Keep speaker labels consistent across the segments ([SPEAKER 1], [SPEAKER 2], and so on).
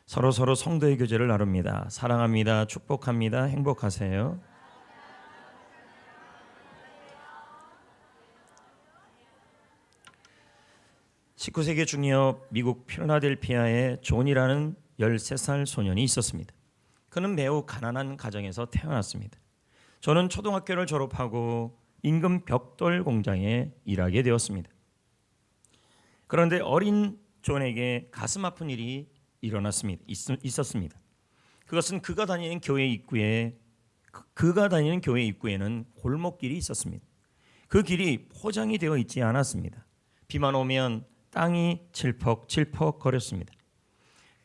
[SPEAKER 1] 서로 성도의 교제를 나눕니다. 사랑합니다. 축복합니다. 행복하세요. (19세기) 중엽 미국 필라델피아에 존이라는 13살 소년이 있었습니다. 그는 매우 가난한 가정에서 태어났습니다. 존은 초등학교를 졸업하고 임금 벽돌 공장에 일하게 되었습니다. 그런데 어린 존에게 가슴 아픈 일이 있었습니다. 그것은 그가 다니는 교회 입구에는 골목길이 있었습니다. 그 길이 포장이 되어 있지 않았습니다. 비만 오면 땅이 칠퍽칠퍽 거렸습니다.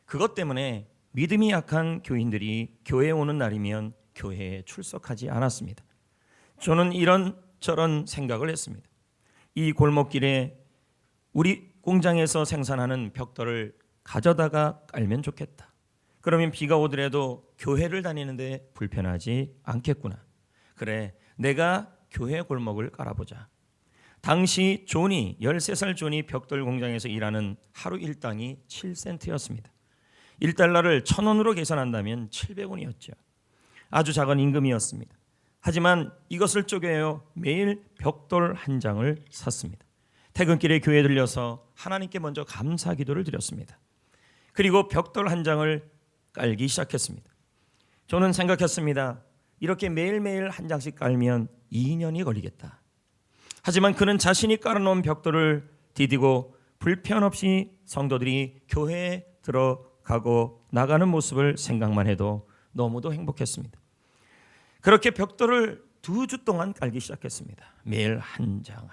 [SPEAKER 1] 그것 때문에 믿음이 약한 교인들이 교회에 오는 날이면 교회에 출석하지 않았습니다. 저는 이런저런 생각을 했습니다. 이 골목길에 우리 공장에서 생산하는 벽돌을 가져다가 깔면 좋겠다. 그러면 비가 오더라도 교회를 다니는데 불편하지 않겠구나. 그래, 내가 교회 골목을 깔아보자. 당시 13살 존이 벽돌 공장에서 일하는 하루 일당이 7센트였습니다. 1달러를 1,000원으로 계산한다면 700원이었죠. 아주 작은 임금이었습니다. 하지만 이것을 쪼개어 매일 벽돌 한 장을 샀습니다. 퇴근길에 교회에 들려서 하나님께 먼저 감사 기도를 드렸습니다. 그리고 벽돌 한 장을 깔기 시작했습니다. 저는 생각했습니다. 이렇게 매일매일 한 장씩 깔면 2년이 걸리겠다. 하지만 그는 자신이 깔아놓은 벽돌을 디디고 불편 없이 성도들이 교회에 들어가고 나가는 모습을 생각만 해도 너무도 행복했습니다. 그렇게 벽돌을 2주 동안 깔기 시작했습니다. 매일 한 장.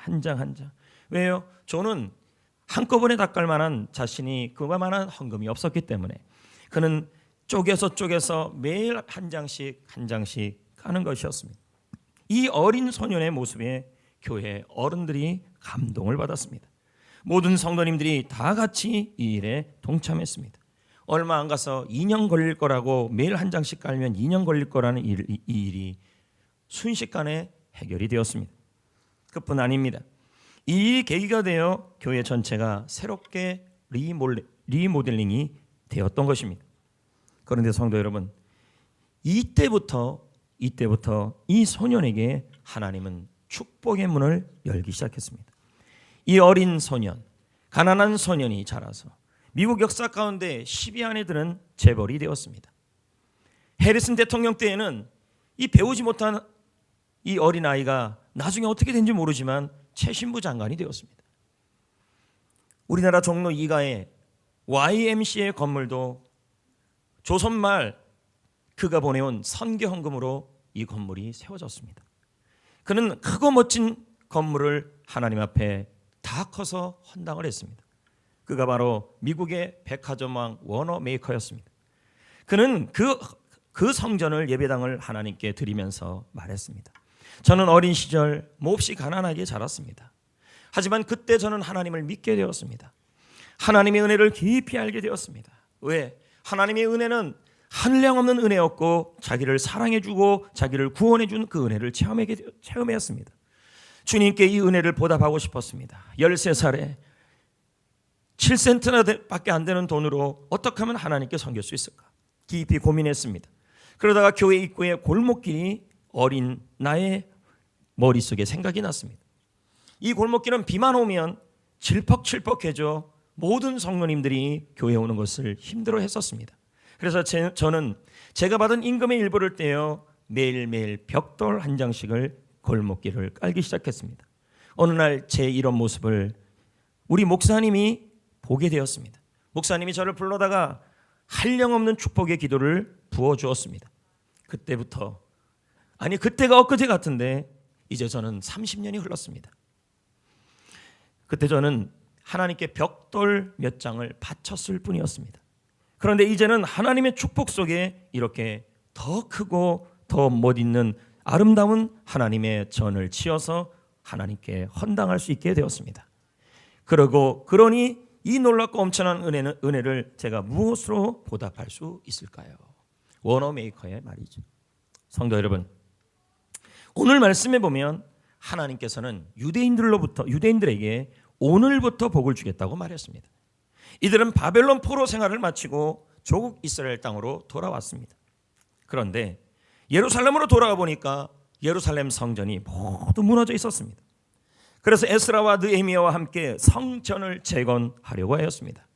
[SPEAKER 1] 왜요? 저는 한꺼번에 다 깔 만한 자신이 그만한 헌금이 없었기 때문에 그는 쪼개서 매일 한 장씩 까는 것이었습니다. 이 어린 소년의 모습에 교회 어른들이 감동을 받았습니다. 모든 성도님들이 다 같이 이 일에 동참했습니다. 얼마 안 가서 2년 걸릴 거라고 매일 한 장씩 깔면 2년 걸릴 거라는 이 일이 순식간에 해결이 되었습니다. 그뿐 아닙니다. 이 계기가 되어 교회 전체가 새롭게 리모델링이 되었던 것입니다. 그런데 성도 여러분, 이때부터 이 소년에게 하나님은 축복의 문을 열기 시작했습니다. 이 어린 소년, 가난한 소년이 자라서 미국 역사 가운데 10위 안에 드는 재벌이 되었습니다. 해리슨 대통령 때에는 이 배우지 못한 이 어린아이가 나중에 어떻게 된지 모르지만 최신부 장관이 되었습니다. 우리나라 종로 2가의 YMCA 건물도 조선말 그가 보내온 선교 헌금으로 이 건물이 세워졌습니다. 그는 크고 멋진 건물을 하나님 앞에 다 커서 헌당을 했습니다. 그가 바로 미국의 백화점왕 워너 메이커였습니다. 그는 그 성전을 예배당을 하나님께 드리면서 말했습니다. 저는 어린 시절 몹시 가난하게 자랐습니다. 하지만 그때 저는 하나님을 믿게 되었습니다. 하나님의 은혜를 깊이 알게 되었습니다. 왜? 하나님의 은혜는 한량없는 은혜였고 자기를 사랑해주고 자기를 구원해준 그 은혜를 체험했습니다. 주님께 이 은혜를 보답하고 싶었습니다. 13살에 7센트나 밖에 안 되는 돈으로 어떻게 하면 하나님께 섬길 수 있을까? 깊이 고민했습니다. 그러다가 교회 입구에 골목길이 어린 나의 머릿속에 생각이 났습니다. 이 골목길은 비만 오면 질퍽질퍽해져 모든 성도님들이 교회에 오는 것을 힘들어 했었습니다. 그래서 저는 제가 받은 임금의 일부를 떼어 매일매일 벽돌 한 장씩을 골목길을 깔기 시작했습니다. 어느 날 제 이런 모습을 우리 목사님이 보게 되었습니다. 목사님이 저를 불러다가 한량없는 축복의 기도를 부어주었습니다. 그때가 엊그제 같은데 이제 저는 30년이 흘렀습니다. 그때 저는 하나님께 벽돌 몇 장을 바쳤을 뿐이었습니다. 그런데 이제는 하나님의 축복 속에 이렇게 더 크고 더 멋있는 아름다운 하나님의 전을 지어서 하나님께 헌당할 수 있게 되었습니다. 그러니 이 놀랍고 엄청난 은혜를 제가 무엇으로 보답할 수 있을까요? 워너 메이커의 말이죠. 성도 여러분, 오늘 말씀에 보면 하나님께서는 유대인들에게 오늘부터 복을 주겠다고 말했습니다. 이들은 바벨론 포로 생활을 마치고 조국 이스라엘 땅으로 돌아왔습니다. 그런데 예루살렘으로 돌아가 보니까 예루살렘 성전이 모두 무너져 있었습니다. 그래서 에스라와 느헤미야와 함께 성전을 재건하려고 하였습니다.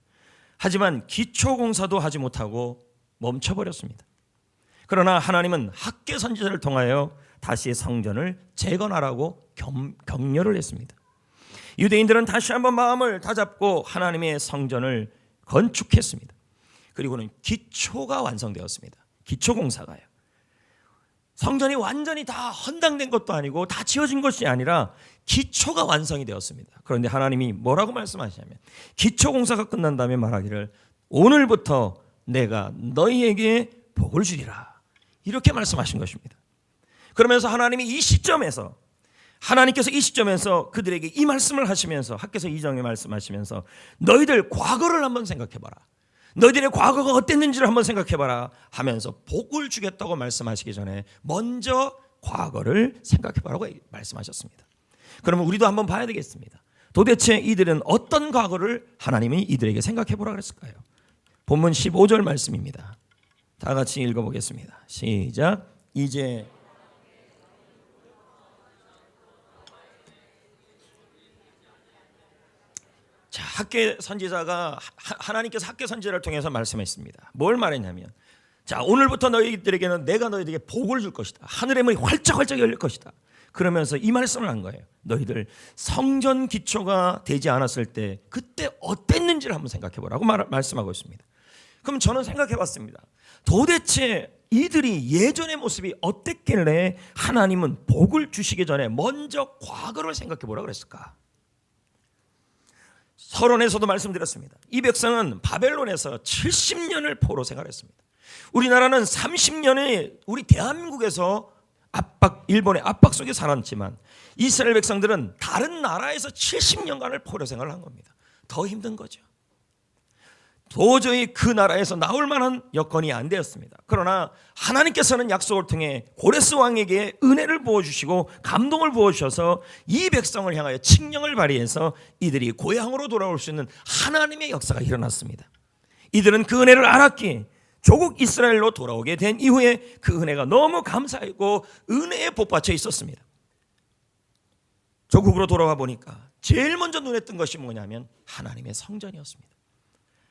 [SPEAKER 1] 하지만 기초공사도 하지 못하고 멈춰버렸습니다. 그러나 하나님은 학개 선지자를 통하여 다시 성전을 재건하라고 격려를 했습니다. 유대인들은 다시 한번 마음을 다잡고 하나님의 성전을 건축했습니다. 그리고는 기초가 완성되었습니다. 기초공사가요. 성전이 완전히 다 헌당된 것도 아니고 다 지어진 것이 아니라 기초가 완성이 되었습니다. 그런데 하나님이 뭐라고 말씀하시냐면 기초공사가 끝난 다음에 말하기를 오늘부터 내가 너희에게 복을 주리라 이렇게 말씀하신 것입니다. 그러면서 하나님께서 이 시점에서 그들에게 이 말씀을 하시면서 학개서 2장에 말씀하시면서 너희들 과거를 한번 생각해봐라. 너희들의 과거가 어땠는지를 한번 생각해봐라 하면서 복을 주겠다고 말씀하시기 전에 먼저 과거를 생각해봐라고 말씀하셨습니다. 그러면 우리도 한번 봐야 되겠습니다. 도대체 이들은 어떤 과거를 하나님이 이들에게 생각해보라 그랬을까요? 본문 15절 말씀입니다. 다 같이 읽어보겠습니다. 시작. 이제 자, 학개 선지자가 하나님께서 학개 선지자를 통해서 말씀했습니다. 뭘 말했냐면 자, 오늘부터 너희들에게는 내가 너희들에게 복을 줄 것이다. 하늘의 문이 활짝활짝 열릴 것이다. 그러면서 이 말씀을 한 거예요. 너희들 성전 기초가 되지 않았을 때 그때 어땠는지를 한번 생각해 보라고 말씀하고 있습니다. 그럼 저는 생각해 봤습니다. 도대체 이들이 예전의 모습이 어땠길래 하나님은 복을 주시기 전에 먼저 과거를 생각해 보라 그랬을까? 서론에서도 말씀드렸습니다. 이 백성은 바벨론에서 70년을 포로 생활했습니다. 우리나라는 30년의 우리 대한민국에서 일본의 압박 속에 살았지만 이스라엘 백성들은 다른 나라에서 70년간을 포로 생활을 한 겁니다. 더 힘든 거죠. 도저히 그 나라에서 나올 만한 여건이 안 되었습니다. 그러나 하나님께서는 약속을 통해 고레스 왕에게 은혜를 부어주시고 감동을 부어주셔서 이 백성을 향하여 칙령을 발휘해서 이들이 고향으로 돌아올 수 있는 하나님의 역사가 일어났습니다. 이들은 그 은혜를 알았기에 조국 이스라엘로 돌아오게 된 이후에 그 은혜가 너무 감사했고 은혜에 복받쳐 있었습니다. 조국으로 돌아와 보니까 제일 먼저 눈에 뜬 것이 뭐냐면 하나님의 성전이었습니다.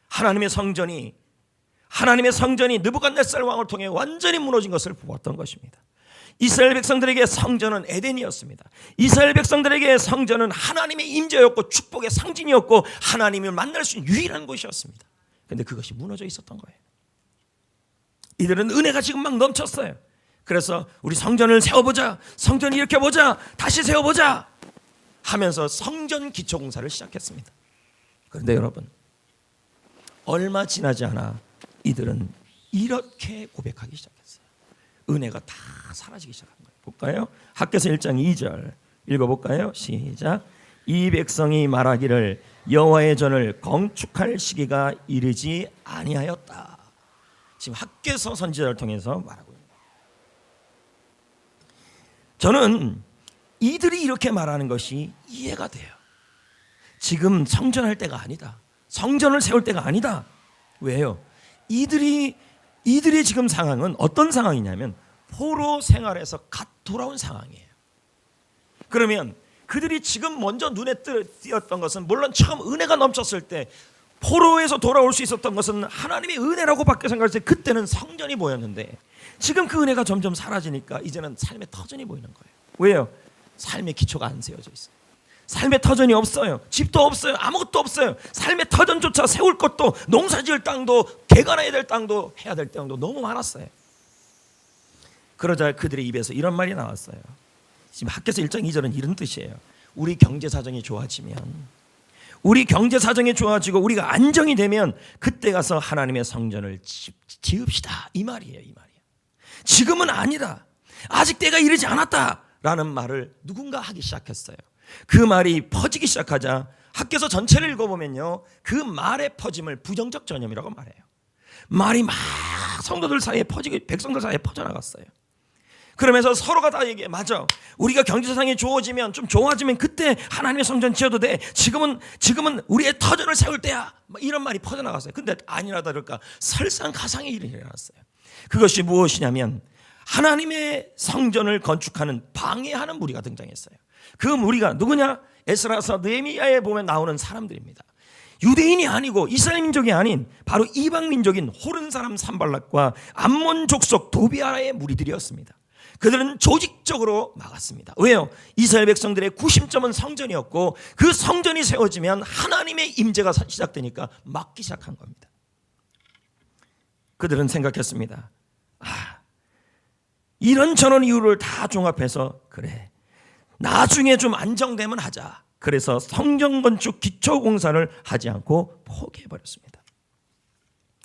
[SPEAKER 1] 하나님의 성전이 느부갓네살 왕을 통해 완전히 무너진 것을 보았던 것입니다. 이스라엘 백성들에게 성전은 에덴이었습니다. 이스라엘 백성들에게 성전은 하나님의 임재였고 축복의 상징이었고 하나님을 만날 수 있는 유일한 곳이었습니다. 그런데 그것이 무너져 있었던 거예요. 이들은 은혜가 지금 막 넘쳤어요. 그래서 우리 성전을 세워보자, 성전을 일으켜보자, 다시 세워보자 하면서 성전 기초공사를 시작했습니다. 그런데 여러분, 얼마 지나지 않아 이들은 이렇게 고백하기 시작했어요. 은혜가 다 사라지기 시작한 거예요. 볼까요? 학개서 1장 2절 읽어볼까요? 시작. 이 백성이 말하기를 여호와의 전을 건축할 시기가 이르지 아니하였다. 지금 학개서 선지자를 통해서 말하고 있습니다. 저는 이들이 이렇게 말하는 것이 이해가 돼요. 지금 성전할 때가 아니다. 성전을 세울 때가 아니다. 왜요? 이들의 지금 상황은 어떤 상황이냐면 포로 생활에서 갓 돌아온 상황이에요. 그러면 그들이 지금 먼저 눈에 띄었던 것은 물론 처음 은혜가 넘쳤을 때 포로에서 돌아올 수 있었던 것은 하나님의 은혜라고 밖에 생각했을 때 그때는 성전이 보였는데 지금 그 은혜가 점점 사라지니까 이제는 삶의 터전이 보이는 거예요. 왜요? 삶의 기초가 안 세워져 있어요. 삶의 터전이 없어요. 집도 없어요. 아무것도 없어요. 삶의 터전조차 세울 것도 농사지을 땅도 개간해야 될 땅도 해야 될 땅도 너무 많았어요. 그러자 그들의 입에서 이런 말이 나왔어요. 지금 학개서 1장 2절은 이런 뜻이에요. 우리 경제 사정이 좋아지면 우리 경제 사정이 좋아지고 우리가 안정이 되면 그때 가서 하나님의 성전을 지읍시다. 이 말이에요. 이 말이에요. 지금은 아니다. 아직 때가 이르지 않았다라는 말을 누군가 하기 시작했어요. 그 말이 퍼지기 시작하자 학개서 전체를 읽어보면요, 그 말의 퍼짐을 부정적 전염이라고 말해요. 말이 막 성도들 사이에 퍼지고 백성들 사이에 퍼져나갔어요. 그러면서 서로가 다 얘기해. 맞아. 우리가 경제상이 좋아지면 좀 좋아지면 그때 하나님의 성전 지어도 돼. 지금은 우리의 터전을 세울 때야. 이런 말이 퍼져나갔어요. 근데 아니라 다를까 설상가상의 일이 일어났어요. 그것이 무엇이냐면 하나님의 성전을 건축하는 방해하는 무리가 등장했어요. 그 무리가 누구냐? 에스라서 느헤미야에 보면 나오는 사람들입니다. 유대인이 아니고 이스라엘 민족이 아닌 바로 이방 민족인 호른 사람 산발락과 암몬 족속 도비아의 무리들이었습니다. 그들은 조직적으로 막았습니다. 왜요? 이스라엘 백성들의 구심점은 성전이었고 그 성전이 세워지면 하나님의 임재가 시작되니까 막기 시작한 겁니다. 그들은 생각했습니다. 이런저런 이유를 다 종합해서 그래, 나중에 좀 안정되면 하자. 그래서 성전 건축 기초 공사를 하지 않고 포기해버렸습니다.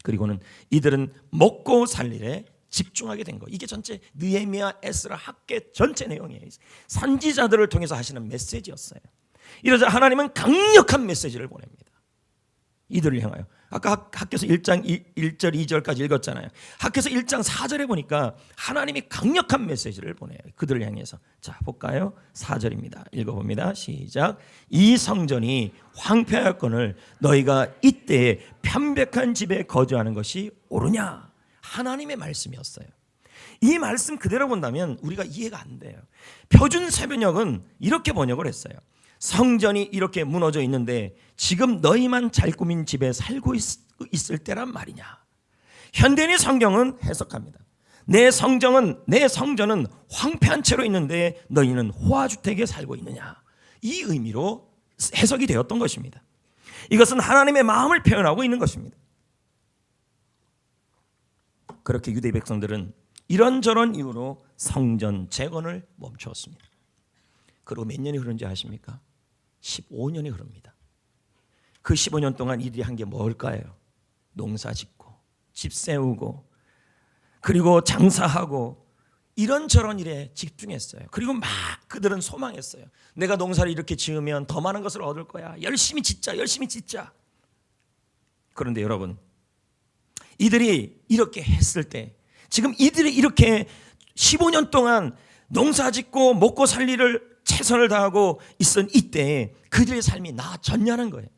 [SPEAKER 1] 그리고는 이들은 먹고 살 일에 집중하게 된 거. 이게 전체 느헤미야, 에스라 학계 전체 내용이에요. 선지자들을 통해서 하시는 메시지였어요. 이러자 하나님은 강력한 메시지를 보냅니다. 이들을 향하여. 아까 학교에서 1장 1절 2절까지 읽었잖아요. 학교에서 1장 4절에 보니까 하나님이 강력한 메시지를 보내요. 그들을 향해서. 자, 볼까요? 4절입니다. 읽어봅니다. 시작. 이 성전이 황폐하였거늘 너희가 이때에 편백한 집에 거주하는 것이 옳으냐? 하나님의 말씀이었어요. 이 말씀 그대로 본다면 우리가 이해가 안 돼요. 표준 세번역은 이렇게 번역을 했어요. 성전이 이렇게 무너져 있는데 지금 너희만 잘 꾸민 집에 살고 있을 때란 말이냐. 현대인의 성경은 해석합니다. 내 성전은 황폐한 채로 있는데 너희는 호화주택에 살고 있느냐. 이 의미로 해석이 되었던 것입니다. 이것은 하나님의 마음을 표현하고 있는 것입니다. 그렇게 유대 백성들은 이런저런 이유로 성전 재건을 멈추었습니다. 그리고 몇 년이 흐른지 아십니까? 15년이 흐릅니다. 그 15년 동안 이들이 한 게 뭘까요? 농사 짓고 집 세우고 그리고 장사하고 이런저런 일에 집중했어요. 그리고 막 그들은 소망했어요. 내가 농사를 이렇게 지으면 더 많은 것을 얻을 거야. 열심히 짓자. 그런데 여러분, 이들이 이렇게 했을 때, 지금 이들이 이렇게 15년 동안 농사 짓고 먹고 살 일을 최선을 다하고 있던 이때에 그들의 삶이 나아졌냐는 거예요.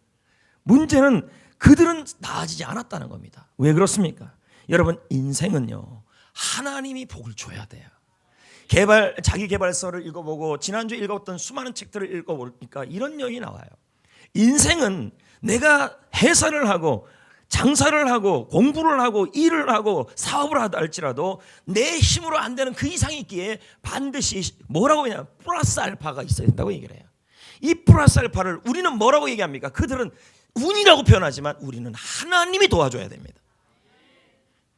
[SPEAKER 1] 문제는 그들은 나아지지 않았다는 겁니다. 왜 그렇습니까? 여러분, 인생은요, 하나님이 복을 줘야 돼요. 자기 개발서를 읽어보고 지난주에 읽었던 수많은 책들을 읽어보니까 이런 내용이 나와요. 인생은 내가 회사를 하고 장사를 하고 공부를 하고 일을 하고 사업을 하다 할지라도 내 힘으로 안 되는 그 이상이 있기에 반드시 뭐라고 하냐, 플러스 알파가 있어야 된다고 얘기를 해요. 이 플러스 알파를 우리는 뭐라고 얘기합니까? 그들은 운이라고 표현하지만 우리는 하나님이 도와줘야 됩니다.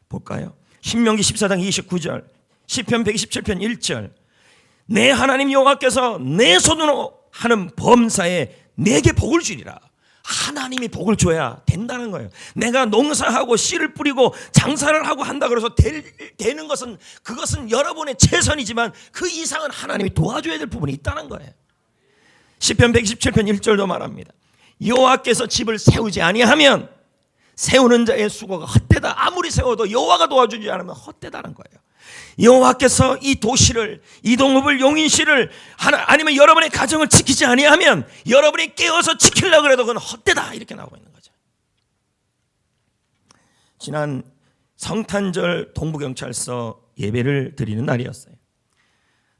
[SPEAKER 1] 볼까요? 신명기 14장 29절, 시편 127편 1절. 내 하나님 여호와께서 내 손으로 하는 범사에 내게 복을 주리라. 하나님이 복을 줘야 된다는 거예요. 내가 농사하고 씨를 뿌리고 장사를 하고 한다 그래서 되는 것은, 그것은 여러분의 최선이지만 그 이상은 하나님이 도와줘야 될 부분이 있다는 거예요. 시편 127편 1절도 말합니다. 여호와께서 집을 세우지 아니하면 세우는 자의 수고가 헛되다. 아무리 세워도 여호와가 도와주지 않으면 헛되다는 거예요. 여호와께서 이 도시를, 이 동읍을, 용인시를 아니면 여러분의 가정을 지키지 아니하면 여러분이 깨어서 지키려고 해도 그건 헛되다. 이렇게 나오고 있는 거죠. 지난 성탄절 동부경찰서 예배를 드리는 날이었어요.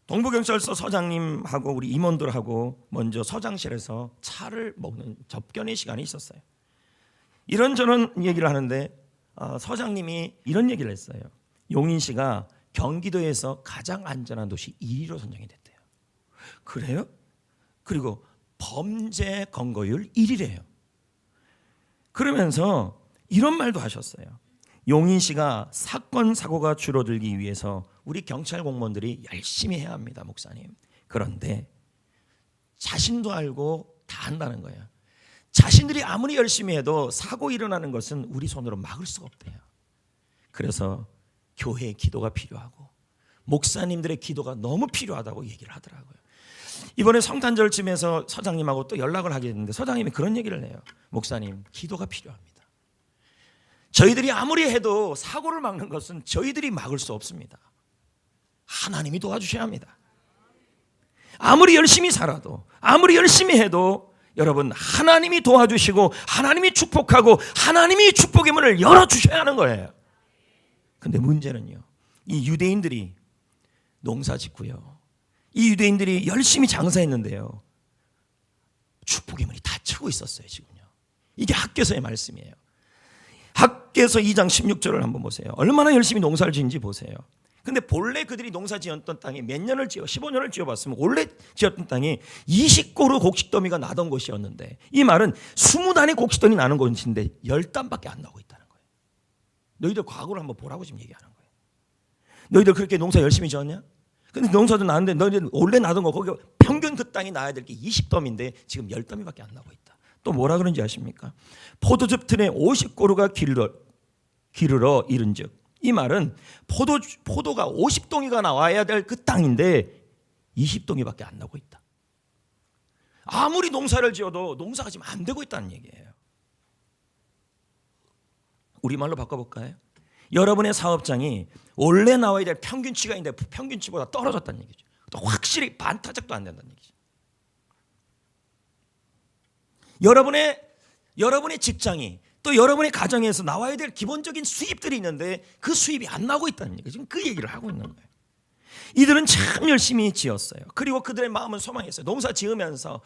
[SPEAKER 1] 동부경찰서 서장님하고 우리 임원들하고 먼저 서장실에서 차를 먹는 접견의 시간이 있었어요. 이런저런 얘기를 하는데 서장님이 이런 얘기를 했어요. 용인시가 경기도에서 가장 안전한 도시 1위로 선정이 됐대요. 그래요? 그리고 범죄 검거율 1위래요. 그러면서 이런 말도 하셨어요. 용인시가 사건 사고가 줄어들기 위해서 우리 경찰 공무원들이 열심히 해야 합니다, 목사님. 그런데 자신도 알고 다 한다는 거예요. 자신들이 아무리 열심히 해도 사고 일어나는 것은 우리 손으로 막을 수가 없대요. 그래서 교회의 기도가 필요하고 목사님들의 기도가 너무 필요하다고 얘기를 하더라고요. 이번에 성탄절쯤에서 서장님하고 또 연락을 하게 됐는데 서장님이 그런 얘기를 해요. 목사님, 기도가 필요합니다. 저희들이 아무리 해도 사고를 막는 것은 저희들이 막을 수 없습니다. 하나님이 도와주셔야 합니다. 아무리 열심히 살아도, 아무리 열심히 해도 여러분, 하나님이 도와주시고 하나님이 축복하고 하나님이 축복의 문을 열어주셔야 하는 거예요. 근데 문제는요, 이 유대인들이 농사 짓고요, 이 유대인들이 열심히 장사했는데요, 축복의 문이 닫히고 있었어요. 지금요. 이게 학개서의 말씀이에요. 학개서 2장 16절을 한번 보세요. 얼마나 열심히 농사를 지은지 보세요. 근데 본래 그들이 농사 지었던 땅이 몇 년을 15년을 지어봤으면 원래 지었던 땅이 20고루 곡식더미가 나던 곳이었는데, 이 말은 20단의 곡식더미 나는 곳인데 10단밖에 안 나오고 있다는 거예요. 너희들 과거를 한번 보라고 지금 얘기하는 거예요. 너희들 그렇게 농사 열심히 지었냐? 근데 농사도 나는데 너희들 원래 나던 거, 거기 평균 그 땅이 나야 될 게 20더미인데 지금 10더미밖에 안 나고 있다. 또 뭐라 그런지 아십니까? 포도즙 튼에 50고루가 기르러 이른즉, 이 말은 포도가 50동이가 나와야 될 그 땅인데 20동이밖에 안 나고 있다. 아무리 농사를 지어도 농사가 지금 안 되고 있다는 얘기예요. 우리말로 바꿔볼까요? 여러분의 사업장이 원래 나와야 될 평균치가 있는데 평균치보다 떨어졌다는 얘기죠. 또 확실히 반타작도 안 된다는 얘기죠. 여러분의 직장이, 또 여러분의 가정에서 나와야 될 기본적인 수입들이 있는데 그 수입이 안 나오고 있다는 얘기죠. 지금 그 얘기를 하고 있는 거예요. 이들은 참 열심히 지었어요. 그리고 그들의 마음은 소망했어요. 농사 지으면서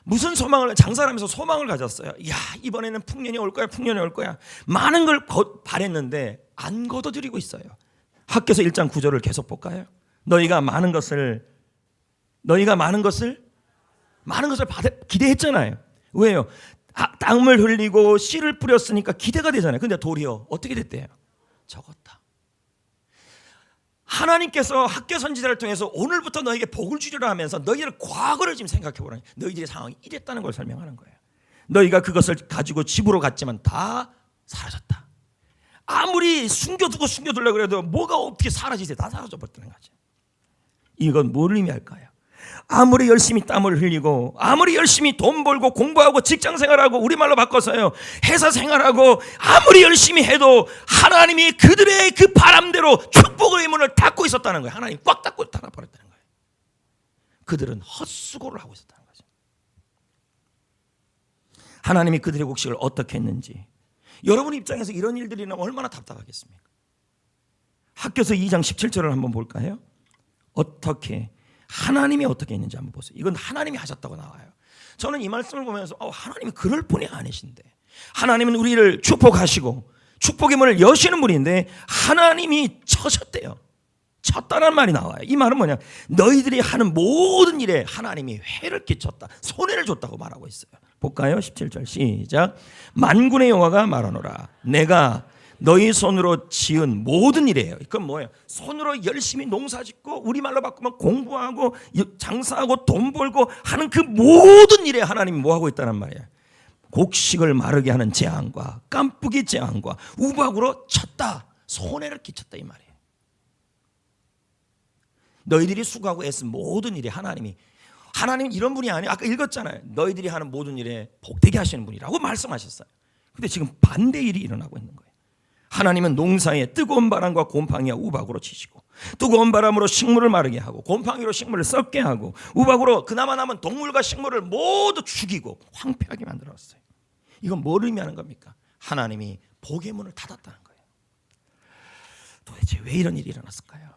[SPEAKER 1] 무슨 소망을, 장사를 하면서 소망을 가졌어요. 야, 이번에는 풍년이 올 거야, 풍년이 올 거야. 많은 걸 바랬는데 안 거둬들이고 있어요. 학개서 1장 9절을 계속 볼까요? 너희가 많은 것을 기대했잖아요. 왜요? 땀을 흘리고 씨를 뿌렸으니까 기대가 되잖아요. 근데 도리어 어떻게 됐대요? 적었다. 하나님께서 학개 선지자를 통해서 오늘부터 너에게 복을 주리라 하면서 너희들 과거를 지금 생각해 보라. 너희들의 상황이 이랬다는 걸 설명하는 거예요. 너희가 그것을 가지고 집으로 갔지만 다 사라졌다. 아무리 숨겨두려고 해도 뭐가 어떻게 사라지세? 다 사라져 버렸다는 거죠. 이건 뭘 의미할까요? 아무리 열심히 땀을 흘리고, 아무리 열심히 돈 벌고 공부하고 직장 생활하고, 우리말로 바꿔서요, 회사 생활하고 아무리 열심히 해도 하나님이 그들의 그 바람대로 축복의 문을 닫고 있었다는 거예요. 하나님이 꽉 닫고 닫아버렸다는 거예요. 그들은 헛수고를 하고 있었다는 거죠. 하나님이 그들의 곡식을 어떻게 했는지, 여러분 입장에서 이런 일들이 나면 얼마나 답답하겠습니까? 학개서 2장 17절을 한번 볼까요? 하나님이 어떻게 했는지 한번 보세요. 이건 하나님이 하셨다고 나와요. 저는 이 말씀을 보면서 하나님이 그럴 분이 아니신데, 하나님은 우리를 축복하시고 축복의 문을 여시는 분인데 하나님이 쳐셨대요. 쳤다는 말이 나와요. 이 말은 뭐냐? 너희들이 하는 모든 일에 하나님이 해를 끼쳤다, 손해를 줬다고 말하고 있어요. 볼까요? 17절 시작. 만군의 여호와가 말하노라, 내가 너희 손으로 지은 모든 일이에요. 그건 뭐예요? 손으로 열심히 농사짓고, 우리말로 바꾸면 공부하고 장사하고 돈 벌고 하는 그 모든 일에 하나님이 뭐하고 있다는 말이에요? 곡식을 마르게 하는 재앙과 깐뿌기 재앙과 우박으로 쳤다, 손해를 끼쳤다, 이 말이에요. 너희들이 수고하고 애쓴 모든 일에 하나님 이런 분이 아니에요. 아까 읽었잖아요. 너희들이 하는 모든 일에 복되게 하시는 분이라고 말씀하셨어요. 근데 지금 반대 일이 일어나고 있는 거예요. 하나님은 농사에 뜨거운 바람과 곰팡이와 우박으로 치시고, 뜨거운 바람으로 식물을 마르게 하고, 곰팡이로 식물을 썩게 하고, 우박으로 그나마 남은 동물과 식물을 모두 죽이고 황폐하게 만들었어요. 이건 뭘 의미하는 겁니까? 하나님이 복의 문을 닫았다는 거예요. 도대체 왜 이런 일이 일어났을까요?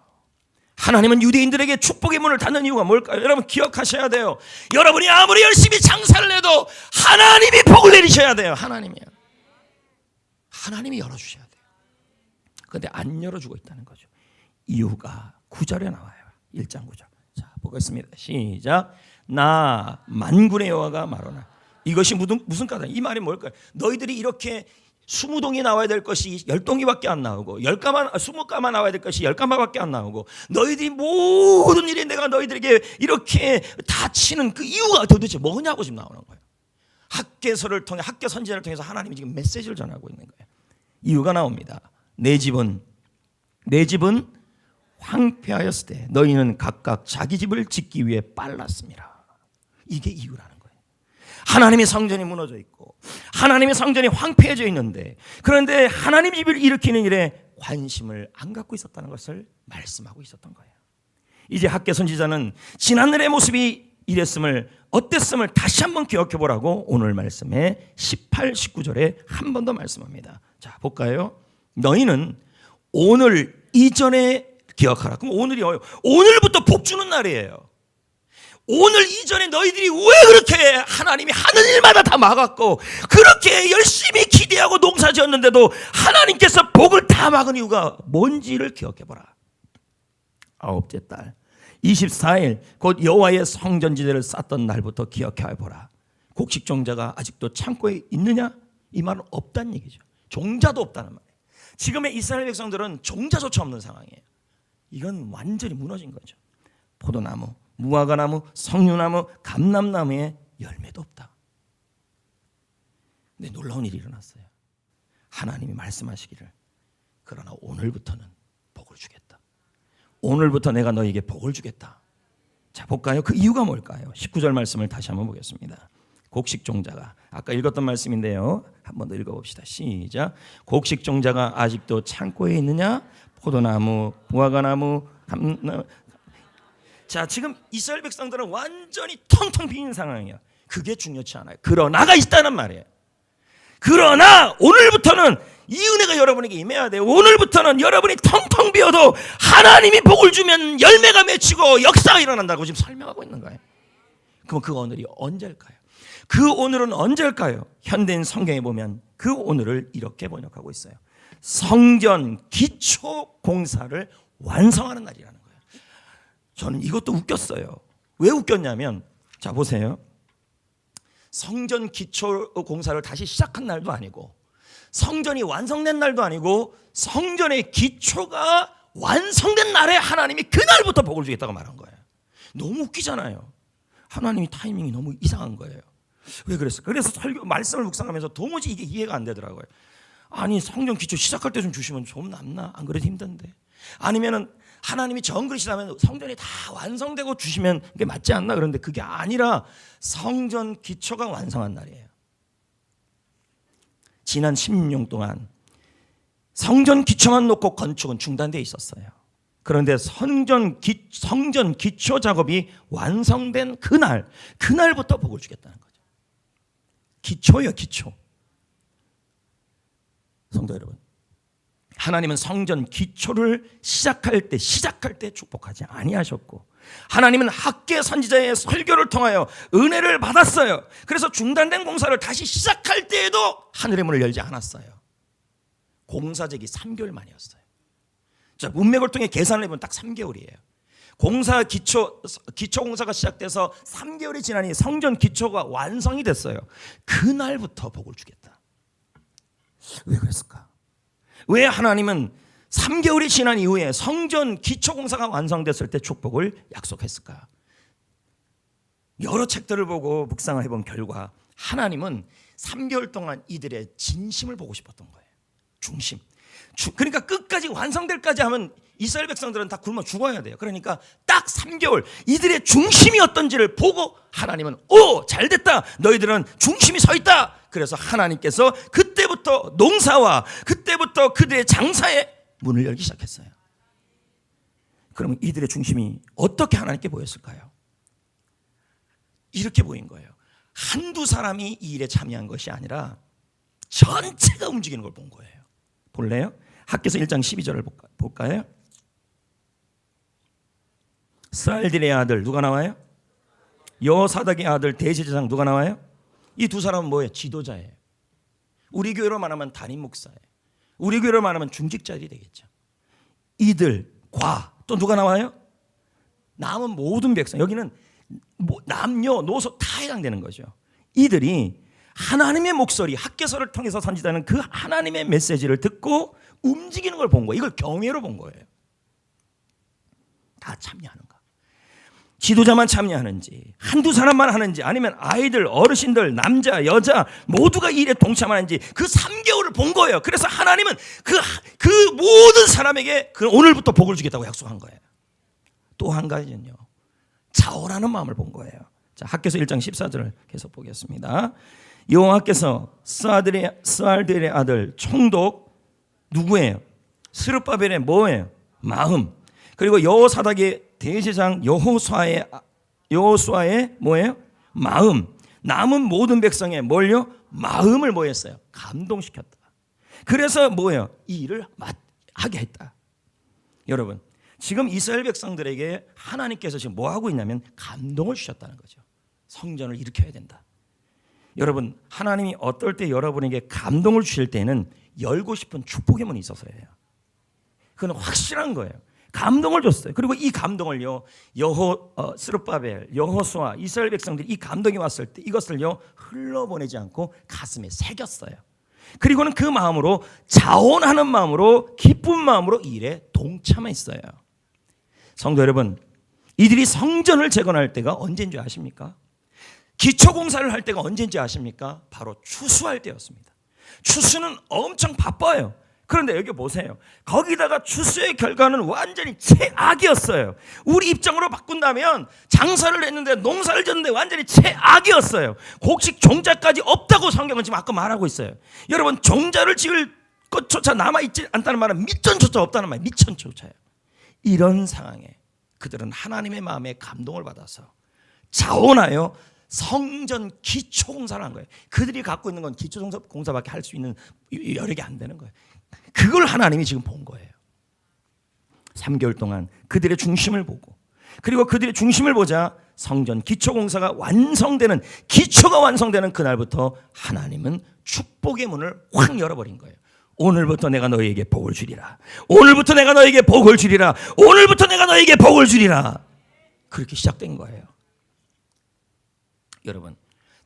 [SPEAKER 1] 하나님은 유대인들에게 축복의 문을 닫는 이유가 뭘까요? 여러분 기억하셔야 돼요. 여러분이 아무리 열심히 장사를 해도 하나님이 복을 내리셔야 돼요. 하나님이 열어주셔야 돼요. 그런데 안 열어주고 있다는 거죠. 이유가 9절에 나와요. 1장 9절. 자, 보겠습니다. 시작. 나 만군의 여호와가 말하노라. 이것이 무슨 까닭? 이 말이 뭘까요? 너희들이 이렇게 20동이 나와야 될 것이 10동이밖에 안 나오고, 20가마 나와야 될 것이 10가마밖에 안 나오고, 너희들이 모든 일에 내가 너희들에게 이렇게 다치는 그 이유가 도대체 뭐냐고 지금 나오는 거예요. 학개 선지자를 통해서 하나님이 지금 메시지를 전하고 있는 거예요. 이유가 나옵니다. 내 집은 황폐하였을 때 너희는 각각 자기 집을 짓기 위해 빨랐습니다. 이게 이유라는 거예요. 하나님의 성전이 무너져 있고 하나님의 성전이 황폐해져 있는데, 그런데 하나님 집을 일으키는 일에 관심을 안 갖고 있었다는 것을 말씀하고 있었던 거예요. 이제 학개 선지자는 지난날의 모습이 이랬음을 어땠음을 다시 한번 기억해 보라고 오늘 말씀에 18, 19절에 한 번 더 말씀합니다. 자, 볼까요? 너희는 오늘 이전에 기억하라. 그럼 오늘이요. 오늘부터 복 주는 날이에요. 오늘 이전에 너희들이 왜 그렇게 하나님이 하는 일마다 다 막았고 그렇게 열심히 기대하고 농사 지었는데도 하나님께서 복을 다 막은 이유가 뭔지를 기억해 보라. 아홉째 달 24일 곧 여호와의 성전지대를 쌓던 날부터 기억해 보라. 곡식 종자가 아직도 창고에 있느냐? 이 말은 없다는 얘기죠. 종자도 없다는 말이에요. 지금의 이스라엘 백성들은 종자조차 없는 상황이에요. 이건 완전히 무너진 거죠. 포도나무, 무화과나무, 석류나무, 감람나무에 열매도 없다. 근데 놀라운 일이 일어났어요. 하나님이 말씀하시기를 그러나 오늘부터는 복을 주겠다. 오늘부터 내가 너에게 복을 주겠다. 자, 볼까요? 그 이유가 뭘까요? 19절 말씀을 다시 한번 보겠습니다. 곡식 종자가 아까 읽었던 말씀인데요. 한 번 더 읽어봅시다. 시작. 곡식 종자가 아직도 창고에 있느냐? 포도나무, 무화과나무, 감나무. 자, 지금 이스라엘 백성들은 완전히 텅텅 빈 상황이에요. 그게 중요치 않아요. 그러나가 있다는 말이에요. 그러나 오늘부터는 이 은혜가 여러분에게 임해야 돼요. 오늘부터는 여러분이 텅텅 비어도 하나님이 복을 주면 열매가 맺히고 역사가 일어난다고 지금 설명하고 있는 거예요. 그럼 그 오늘이 언제일까요? 그 오늘은 언제일까요? 현대인 성경에 보면 그 오늘을 이렇게 번역하고 있어요. 성전 기초 공사를 완성하는 날이라는 거예요. 저는 이것도 웃겼어요. 왜 웃겼냐면 자, 보세요. 성전 기초 공사를 다시 시작한 날도 아니고 성전이 완성된 날도 아니고 성전의 기초가 완성된 날에 하나님이 그날부터 복을 주겠다고 말한 거예요. 너무 웃기잖아요. 하나님이 타이밍이 너무 이상한 거예요. 왜 그랬을까? 그래서 말씀을 묵상하면서 도무지 이게 이해가 안 되더라고요. 아니, 성전 기초 시작할 때 좀 주시면 좀 낫나? 안 그래도 힘든데. 아니면은 하나님이 정그리시다면 성전이 다 완성되고 주시면 그게 맞지 않나? 그런데 그게 아니라 성전 기초가 완성한 날이에요. 지난 16년 동안 성전 기초만 놓고 건축은 중단되어 있었어요. 그런데 성전 기초 작업이 완성된 그날부터 복을 주겠다는 거죠. 기초예요, 기초. 성도 여러분, 하나님은 성전 기초를 시작할 때 축복하지 아니하셨고 하나님은 학개 선지자의 설교를 통하여 은혜를 받았어요. 그래서 중단된 공사를 다시 시작할 때에도 하늘의 문을 열지 않았어요. 공사적이 3개월 만이었어요. 자, 문맥을 통해 계산을 해보면 딱 3개월이에요. 기초 공사가 시작돼서 3개월이 지나니 성전 기초가 완성이 됐어요. 그날부터 복을 주겠다. 왜 그랬을까? 왜 하나님은 3개월이 지난 이후에 성전 기초 공사가 완성됐을 때 축복을 약속했을까? 여러 책들을 보고 묵상을 해본 결과 하나님은 3개월 동안 이들의 진심을 보고 싶었던 거예요. 중심. 그러니까 끝까지 완성될까지 하면 이스라엘 백성들은 다 굶어 죽어야 돼요. 그러니까 딱 3개월 이들의 중심이 어떤지를 보고 하나님은 잘됐다. 너희들은 중심이 서 있다. 그래서 하나님께서 그때부터 농사와 그때부터 그들의 장사에 문을 열기 시작했어요. 그러면 이들의 중심이 어떻게 하나님께 보였을까요? 이렇게 보인 거예요. 한두 사람이 이 일에 참여한 것이 아니라 전체가 움직이는 걸 본 거예요. 볼래요? 학개서 1장 12절을 볼까요? 스알딜의 아들 누가 나와요? 여사닥의 아들 대제사장 누가 나와요? 이 두 사람은 뭐예요? 지도자예요. 우리 교회로 말하면 담임 목사예요. 우리 교회로 말하면 중직자들이 되겠죠. 이들과 또 누가 나와요? 남은 모든 백성. 여기는 남녀 노소 다 해당되는 거죠. 이들이 하나님의 목소리, 학개서를 통해서 선지자는 그 하나님의 메시지를 듣고 움직이는 걸 본 거예요. 이걸 경외로 본 거예요. 다 참여하는가? 지도자만 참여하는지, 한두 사람만 하는지, 아니면 아이들, 어르신들, 남자, 여자 모두가 이 일에 동참하는지 그 3개월을 본 거예요. 그래서 하나님은 그 모든 사람에게 오늘부터 복을 주겠다고 약속한 거예요. 또 한 가지는요, 자원하는 마음을 본 거예요. 자, 학개서 1장 14절을 계속 보겠습니다. 여호와께서 스알델의 아들 총독 누구예요? 스룹바벨의 뭐예요? 마음. 그리고 여호사닥의 대제사장 여호수아의 뭐예요? 마음, 남은 모든 백성의 뭘요? 마음을 뭐 했어요? 감동시켰다. 그래서 뭐예요? 이 일을 하게 했다. 여러분, 지금 이스라엘 백성들에게 하나님께서 지금 뭐 하고 있냐면 감동을 주셨다는 거죠. 성전을 일으켜야 된다. 여러분, 하나님이 어떨 때 여러분에게 감동을 주실 때는 열고 싶은 축복의 문이 있어서예요. 그건 확실한 거예요. 감동을 줬어요. 그리고 이 감동을요, 스룹바벨, 여호수아, 이스라엘 백성들이 이 감동이 왔을 때 이것을요 흘러보내지 않고 가슴에 새겼어요. 그리고는 그 마음으로 자원하는 마음으로 기쁜 마음으로 이 일에 동참했어요. 성도 여러분, 이들이 성전을 재건할 때가 언제인 줄 아십니까? 기초공사를 할 때가 언제인지 아십니까? 바로 추수할 때였습니다. 추수는 엄청 바빠요. 그런데 여기 보세요. 거기다가 추수의 결과는 완전히 최악이었어요. 우리 입장으로 바꾼다면 장사를 했는데 농사를 졌는데 완전히 최악이었어요. 곡식 종자까지 없다고 성경은 지금 아까 말하고 있어요. 여러분, 종자를 지을 것조차 남아있지 않다는 말은 밑전조차 없다는 말이에요. 밑전조차요. 이런 상황에 그들은 하나님의 마음에 감동을 받아서 자원하여 성전 기초공사를 한 거예요. 그들이 갖고 있는 건 기초공사밖에 할 수 있는 여력이 안 되는 거예요. 그걸 하나님이 지금 본 거예요. 3개월 동안 그들의 중심을 보고, 그리고 그들의 중심을 보자 성전 기초공사가 완성되는, 기초가 완성되는 그날부터 하나님은 축복의 문을 확 열어버린 거예요. 오늘부터 내가 너희에게 복을 주리라. 오늘부터 내가 너희에게 복을 주리라. 오늘부터 내가 너희에게 복을 주리라. 그렇게 시작된 거예요. 여러분,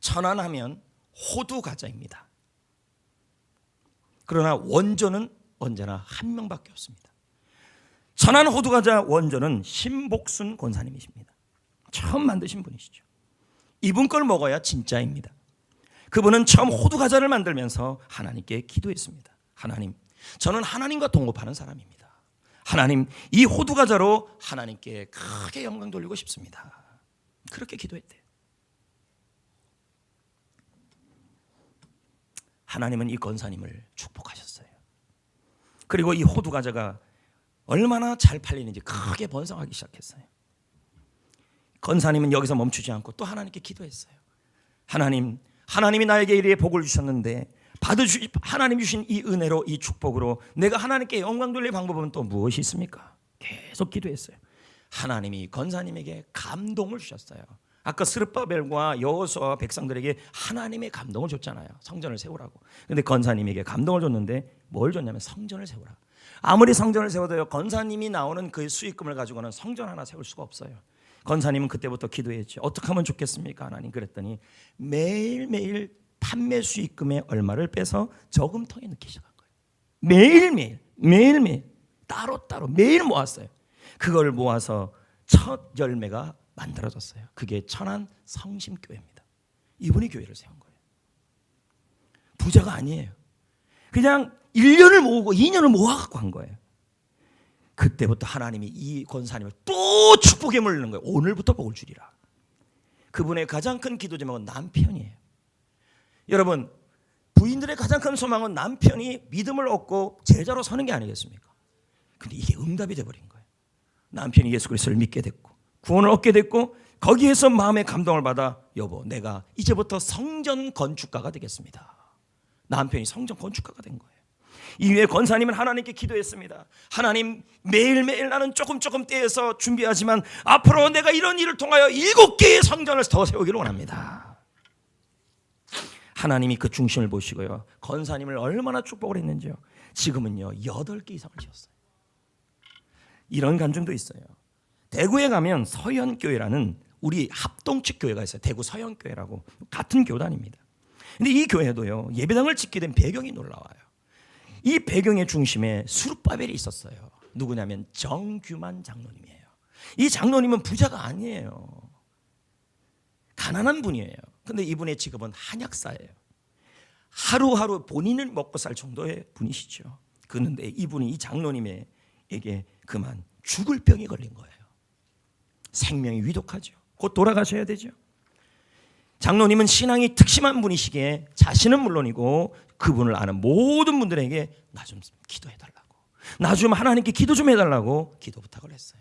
[SPEAKER 1] 천안하면 호두 과자입니다. 그러나 원조는 언제나 한 명밖에 없습니다. 천안 호두 과자 원조는 신복순 권사님이십니다. 처음 만드신 분이시죠. 이분 걸 먹어야 진짜입니다. 그분은 처음 호두 과자를 만들면서 하나님께 기도했습니다. 하나님, 저는 하나님과 동업하는 사람입니다. 하나님, 이 호두 과자로 하나님께 크게 영광 돌리고 싶습니다. 그렇게 기도했대요. 하나님은 이 권사님을 축복하셨어요. 그리고 이 호두 과자가 얼마나 잘 팔리는지 크게 번성하기 시작했어요. 권사님은 여기서 멈추지 않고 또 하나님께 기도했어요. 하나님이 나에게 이리에 복을 주셨는데 하나님 주신 이 은혜로, 이 축복으로 내가 하나님께 영광 돌릴 방법은 또 무엇이 있습니까? 계속 기도했어요. 하나님이 권사님에게 감동을 주셨어요. 아까 스룹바벨과 여호수아 백성들에게 하나님의 감동을 줬잖아요. 성전을 세우라고. 근데 권사님에게 감동을 줬는데 뭘 줬냐면 성전을 세우라. 아무리 성전을 세워도요, 권사님이 나오는 그 수익금을 가지고는 성전 하나 세울 수가 없어요. 권사님은 그때부터 기도했죠. 어떻게 하면 좋겠습니까, 하나님? 그랬더니 매일매일 판매 수익금의 얼마를 빼서 저금통에 넣기 시작한 거예요. 매일매일 따로따로 매일 모았어요. 그걸 모아서 첫 열매가 만들어졌어요. 그게 천안 성심교회입니다. 이분이 교회를 세운 거예요. 부자가 아니에요. 그냥 1년을 모으고 2년을 모아갖고 한 거예요. 그때부터 하나님이 이 권사님을 또 축복에 물리는 거예요. 오늘부터 복을 주리라. 그분의 가장 큰 기도 제목은 남편이에요. 여러분, 부인들의 가장 큰 소망은 남편이 믿음을 얻고 제자로 서는 게 아니겠습니까? 근데 이게 응답이 돼버린 거예요. 남편이 예수 그리스도를 믿게 됐고 구원을 얻게 됐고, 거기에서 마음의 감동을 받아 여보, 내가 이제부터 성전 건축가가 되겠습니다. 남편이 성전 건축가가 된 거예요. 이후에 권사님은 하나님께 기도했습니다. 하나님, 매일매일 나는 조금 떼어서 준비하지만 앞으로 내가 이런 일을 통하여 7개의 성전을 더 세우기를 원합니다. 하나님이 그 중심을 보시고요, 권사님을 얼마나 축복을 했는지요. 지금은요 8개 이상을 지었어요. 이런 간증도 있어요. 대구에 가면 서현교회라는 우리 합동측 교회가 있어요. 대구 서현교회라고 같은 교단입니다. 근데 이 교회도요, 예배당을 짓게 된 배경이 놀라워요. 이 배경의 중심에 스룹바벨이 있었어요. 누구냐면 정규만 장로님이에요. 이 장로님은 부자가 아니에요. 가난한 분이에요. 근데 이분의 직업은 한약사예요. 하루하루 본인을 먹고 살 정도의 분이시죠. 그런데 이분이, 이 장로님에게 그만 죽을 병이 걸린 거예요. 생명이 위독하죠. 곧 돌아가셔야 되죠. 장로님은 신앙이 특심한 분이시기에 자신은 물론이고 그분을 아는 모든 분들에게 나 좀 기도해달라고, 나 좀 하나님께 기도 좀 해달라고 기도 부탁을 했어요.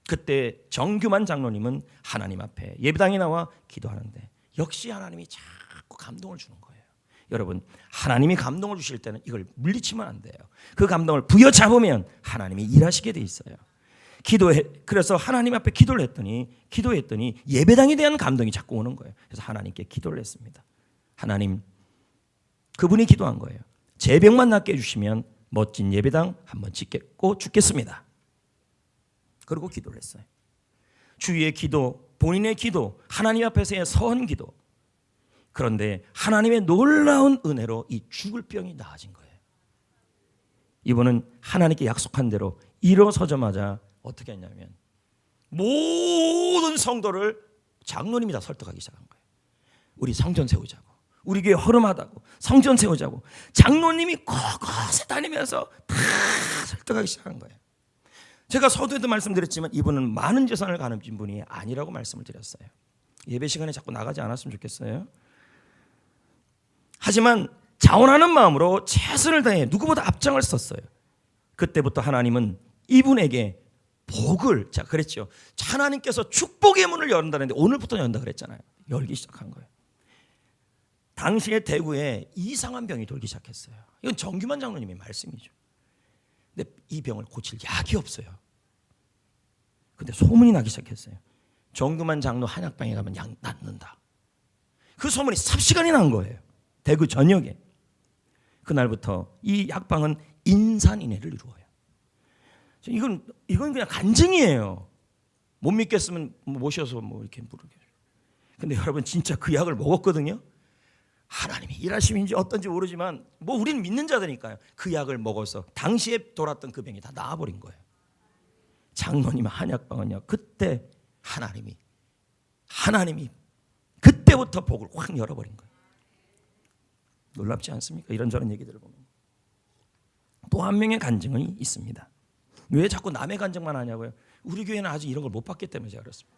[SPEAKER 1] 그때 정규만 장로님은 하나님 앞에 예배당에 나와 기도하는데 역시 하나님이 자꾸 감동을 주는 거예요. 여러분, 하나님이 감동을 주실 때는 이걸 물리치면 안 돼요. 그 감동을 부여잡으면 하나님이 일하시게 돼 있어요. 그래서 하나님 앞에 기도했더니 예배당에 대한 감동이 자꾸 오는 거예요. 그래서 하나님께 기도를 했습니다. 하나님, 그분이 기도한 거예요. 제 병만 낫게 해주시면 멋진 예배당 한번 짓고 죽겠습니다. 그리고 기도를 했어요. 주위의 기도, 본인의 기도, 하나님 앞에서의 선 기도. 그런데 하나님의 놀라운 은혜로 이 죽을 병이 나아진 거예요. 이분은 하나님께 약속한 대로 일어서자마자 어떻게 했냐면 모든 성도를 장로님이 다 설득하기 시작한 거예요. 우리 성전 세우자고, 우리 교회 허름하다고, 성전 세우자고 장로님이 곳곳에 다니면서 다 설득하기 시작한 거예요. 제가 서두에도 말씀드렸지만 이분은 많은 재산을 가진 분이 아니라고 말씀을 드렸어요. 예배 시간에 자꾸 나가지 않았으면 좋겠어요. 하지만 자원하는 마음으로 최선을 다해 누구보다 앞장을 섰어요. 그때부터 하나님은 이분에게 복을, 자 그랬죠. 하나님께서 축복의 문을 열는다는데 오늘부터 연다 그랬잖아요. 열기 시작한 거예요. 당시에 대구에 이상한 병이 돌기 시작했어요. 이건 정규만 장로님의 말씀이죠. 근데 이 병을 고칠 약이 없어요. 근데 소문이 나기 시작했어요. 정규만 장로 한약방에 가면 약 낫는다. 그 소문이 삽시간이 난 거예요. 대구 전역에. 그날부터 이 약방은 인산인해를 이루어요. 이건 그냥 간증이에요. 못 믿겠으면 모셔서 이렇게 물어요. 근데 여러분 진짜 그 약을 먹었거든요. 하나님이 일하심인지 어떤지 모르지만 우리는 믿는 자들이니까요. 그 약을 먹어서 당시에 돌았던 그 병이 다 나아버린 거예요. 장로님 한약방은요. 그때 하나님이 그때부터 복을 확 열어버린 거예요. 놀랍지 않습니까? 이런저런 얘기들을 보면. 또 한 명의 간증이 있습니다. 왜 자꾸 남의 간증만 하냐고요? 우리 교회는 아직 이런 걸 못 봤기 때문에 제가 그렇습니다.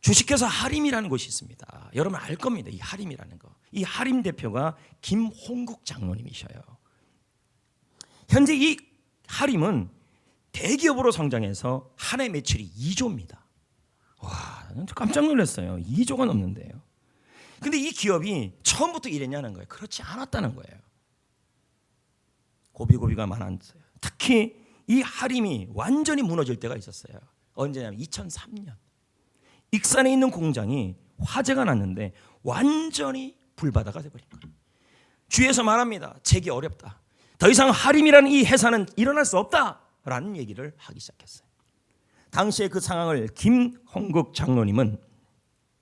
[SPEAKER 1] 주식회사 하림이라는 곳이 있습니다. 여러분 알 겁니다. 이 하림이라는 거. 이 하림 대표가 김홍국 장로님이셔요. 현재 이 하림은 대기업으로 성장해서 한 해 매출이 2조입니다. 와, 깜짝 놀랐어요. 2조가 넘는데요. 근데 이 기업이 처음부터 이랬냐는 거예요. 그렇지 않았다는 거예요. 고비고비가 많았어요. 특히 이 하림이 완전히 무너질 때가 있었어요. 언제냐면 2003년. 익산에 있는 공장이 화재가 났는데 완전히 불바다가 돼버린 거예요. 주위에서 말합니다. 재기 어렵다. 더 이상 하림이라는 이 회사는 일어날 수 없다라는 얘기를 하기 시작했어요. 당시에 그 상황을 김홍국 장로님은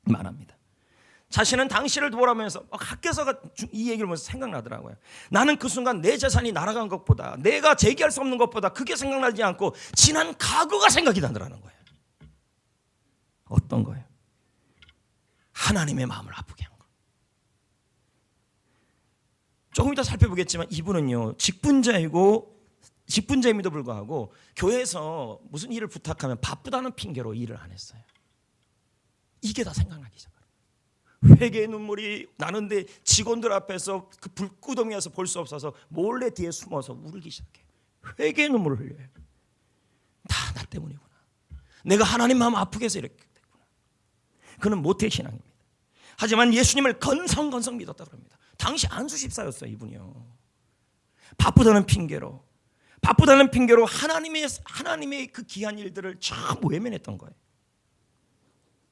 [SPEAKER 1] 말합니다. 자신은 당시를 돌아보면서 학교에서가 이 얘기를 보면서 생각나더라고요. 나는 그 순간 내 재산이 날아간 것보다, 내가 재기할 수 없는 것보다 그게 생각나지 않고 지난 과거가 생각이 나더라는 거예요. 어떤 거예요? 하나님의 마음을 아프게 한 거. 조금 이따 살펴보겠지만 이분은요 직분자임에도 불구하고 교회에서 무슨 일을 부탁하면 바쁘다는 핑계로 일을 안 했어요. 이게 다 생각나기 시작해요. 회개의 눈물이 나는데 직원들 앞에서 그 불구덩이에서 볼 수 없어서 몰래 뒤에 숨어서 울기 시작해요. 회개의 눈물을 흘려요. 다 나 때문이구나. 내가 하나님 마음 아프게 해서 이렇게 됐구나. 그는 모태신앙입니다. 하지만 예수님을 건성건성 믿었다고 합니다. 당시 안수집사였어요. 이분이요. 바쁘다는 핑계로 하나님의 그 귀한 일들을 전부 외면했던 거예요.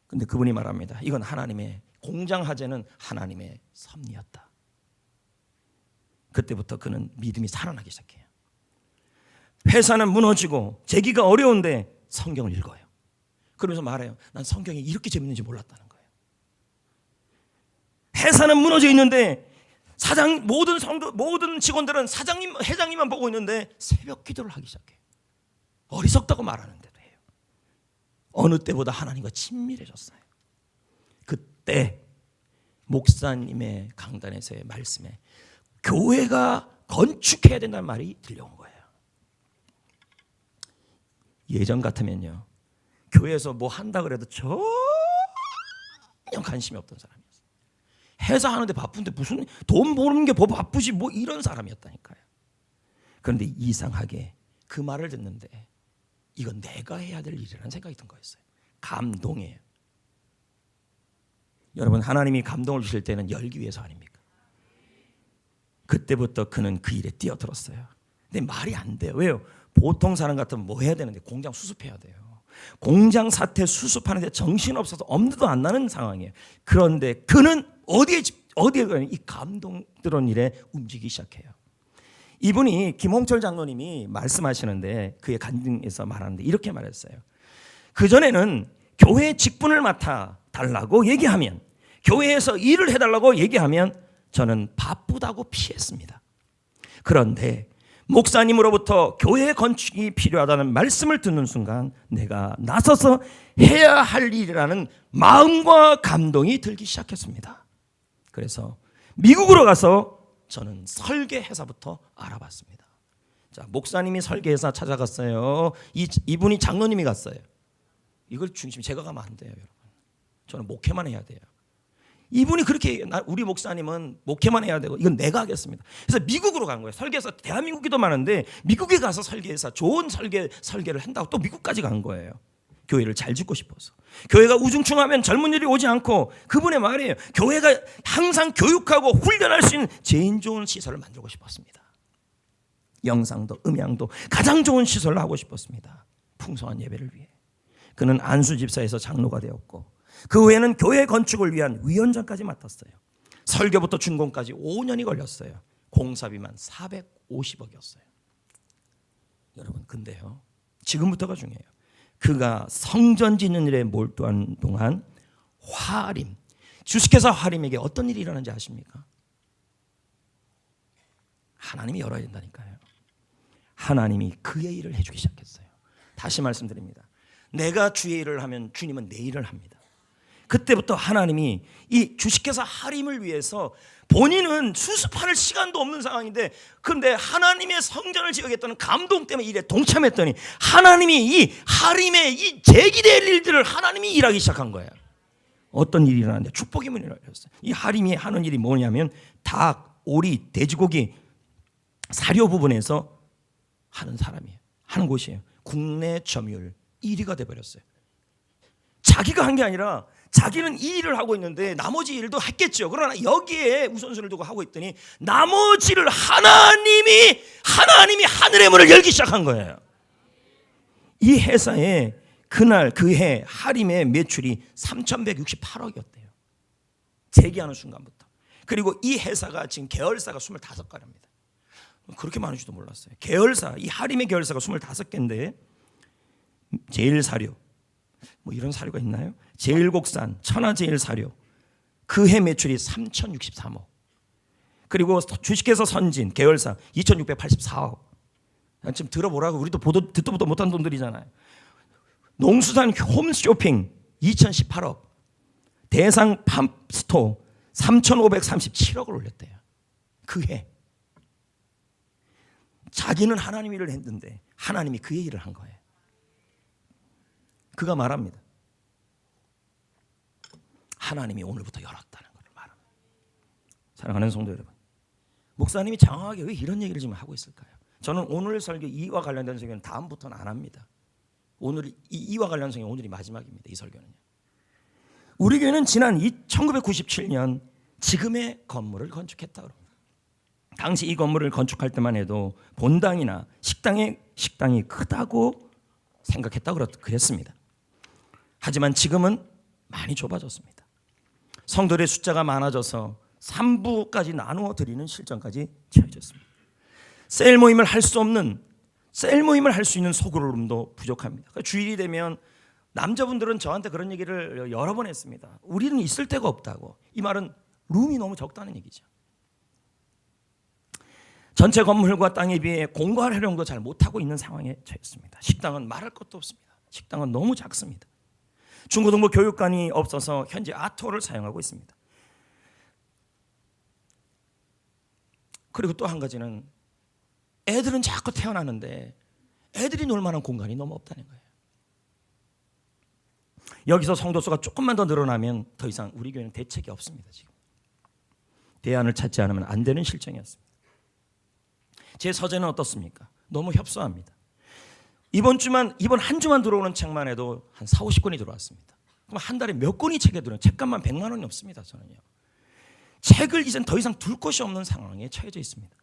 [SPEAKER 1] 근데 그분이 말합니다. 이건 하나님의 공장 화재는 하나님의 섭리였다. 그때부터 그는 믿음이 살아나기 시작해요. 회사는 무너지고 재기가 어려운데 성경을 읽어요. 그러면서 말해요. 난 성경이 이렇게 재밌는지 몰랐다는 거예요. 회사는 무너져 있는데 모든 직원들은 회장님만 보고 있는데 새벽 기도를 하기 시작해요. 어리석다고 말하는데도 해요. 어느 때보다 하나님과 친밀해졌어요. 그때 목사님의 강단에서의 말씀에 교회가 건축해야 된다는 말이 들려온 거예요. 예전 같으면요 교회에서 뭐 한다 그래도 전혀 관심이 없던 사람이었어요. 회사 하는데 바쁜데 무슨 돈 버는 게 뭐 바쁘지 뭐 이런 사람이었다니까요. 그런데 이상하게 그 말을 듣는데 이건 내가 해야 될 일이라는 생각이 든 거였어요. 감동이에요. 여러분, 하나님이 감동을 주실 때는 열기 위해서 아닙니까? 그때부터 그는 그 일에 뛰어들었어요. 근데 말이 안 돼요. 왜요? 보통 사람 같으면 뭐 해야 되는데 공장 수습해야 돼요. 공장 사태 수습하는데 정신없어서 엄두도 안 나는 상황이에요. 그런데 그는 어디에 이 감동 들은 일에 움직이기 시작해요. 이분이 김홍철 장로님이 말씀하시는데 그의 간증에서 말하는데 이렇게 말했어요. 그전에는 교회 직분을 맡아 달라고 얘기하면, 교회에서 일을 해달라고 얘기하면 저는 바쁘다고 피했습니다. 그런데 목사님으로부터 교회 건축이 필요하다는 말씀을 듣는 순간 내가 나서서 해야 할 일이라는 마음과 감동이 들기 시작했습니다. 그래서 미국으로 가서 저는 설계회사부터 알아봤습니다. 자, 목사님이 설계회사 찾아갔어요. 이분이 장로님이 갔어요. 이걸 중심 제가 가면 안 돼요, 여러분. 저는 목회만 해야 돼요. 이분이 그렇게 우리 목사님은 목회만 해야 되고 이건 내가 하겠습니다. 그래서 미국으로 간 거예요. 설계회사 대한민국에도 많은데 미국에 가서 설계회사 좋은 설계를 한다고 또 미국까지 간 거예요. 교회를 잘 짓고 싶어서. 교회가 우중충하면 젊은이들이 오지 않고 그분의 말이에요. 교회가 항상 교육하고 훈련할 수 있는 제일 좋은 시설을 만들고 싶었습니다. 영상도 음향도 가장 좋은 시설을 하고 싶었습니다. 풍성한 예배를 위해. 그는 안수집사에서 장로가 되었고 그 후에는 교회 건축을 위한 위원장까지 맡았어요. 설계부터 준공까지 5년이 걸렸어요. 공사비만 450억이었어요. 여러분, 근데요, 지금부터가 중요해요. 그가 성전 짓는 일에 몰두한 동안 화림, 주식회사 화림에게 어떤 일이 일어나는지 아십니까? 하나님이 열어야 된다니까요. 하나님이 그의 일을 해주기 시작했어요. 다시 말씀드립니다. 내가 주의 일을 하면 주님은 내 일을 합니다. 그때부터 하나님이 이 주식회사 하림을 위해서 본인은 수습할 시간도 없는 상황인데 그런데 하나님의 성전을 지어야겠다는 감동 때문에 일에 동참했더니 하나님이 이 하림의 이 제기될 일들을 하나님이 일하기 시작한 거예요. 어떤 일이 일어났는데 축복의 문이 열렸어요. 이 하림이 하는 일이 뭐냐면 닭, 오리, 돼지고기 사료 부분에서 하는 사람이에요. 하는 곳이에요. 국내 점유율 1위가 돼버렸어요. 자기가 한 게 아니라 자기는 이 일을 하고 있는데 나머지 일도 했겠죠. 그러나 여기에 우선순위를 두고 하고 있더니 나머지를 하나님이 하늘의 문을 열기 시작한 거예요. 이 회사에 그날 그해 하림의 매출이 3,168억이었대요. 재기하는 순간부터. 그리고 이 회사가 지금 계열사가 25가지입니다. 그렇게 많은지도 몰랐어요. 계열사, 이 하림의 계열사가 25개인데 제일사료, 뭐 이런 사료가 있나요? 제일곡산, 천하제일사료 그해 매출이 3,063억. 그리고 주식회사 선진 계열사 2,684억. 지금 들어보라고. 우리도 듣도 보도 못한 돈들이잖아요. 농수산 홈쇼핑 2,018억. 대상 팜스토어 3,537억을 올렸대요. 그해. 자기는 하나님 일을 했는데 하나님이 그의 일을 한 거예요. 그가 말합니다. 하나님이 오늘부터 열었다는 걸 말합니다. 사랑하는 성도 여러분, 목사님이 장황하게 왜 이런 얘기를 지금 하고 있을까요? 저는 오늘 설교 이와 관련된 설교는 다음부터는 안 합니다. 오늘 이와 관련된 설교 오늘이 마지막입니다. 이 설교는요. 우리 교회는 지난 1997년 지금의 건물을 건축했다 그럽니다. 당시 이 건물을 건축할 때만 해도 본당이나 식당이 크다고 생각했다고 그랬습니다. 하지만 지금은 많이 좁아졌습니다. 성도들의 숫자가 많아져서 3부까지 나누어 드리는 실정까지 처해졌습니다. 셀 모임을 할 수 있는 소그룹도 부족합니다. 주일이 되면 남자분들은 저한테 그런 얘기를 여러 번 했습니다. 우리는 있을 데가 없다고. 이 말은 룸이 너무 적다는 얘기죠. 전체 건물과 땅에 비해 공부할 활용도 잘 못하고 있는 상황에 처했습니다. 식당은 말할 것도 없습니다. 식당은 너무 작습니다. 중고등부 교육관이 없어서 현재 아토를 사용하고 있습니다. 그리고 또 한 가지는 애들은 자꾸 태어나는데 애들이 놀 만한 공간이 너무 없다는 거예요. 여기서 성도 수가 조금만 더 늘어나면 더 이상 우리 교회는 대책이 없습니다. 지금 대안을 찾지 않으면 안 되는 실정이었습니다. 제 서재는 어떻습니까? 너무 협소합니다. 이번 한 주만 들어오는 책만 해도 한 4, 50권이 들어왔습니다. 그럼 한 달에 몇 권이 책에 들어요? 책값만 100만 원이 없습니다. 저는요. 책을 이젠 더 이상 둘 곳이 없는 상황에 처해져 있습니다.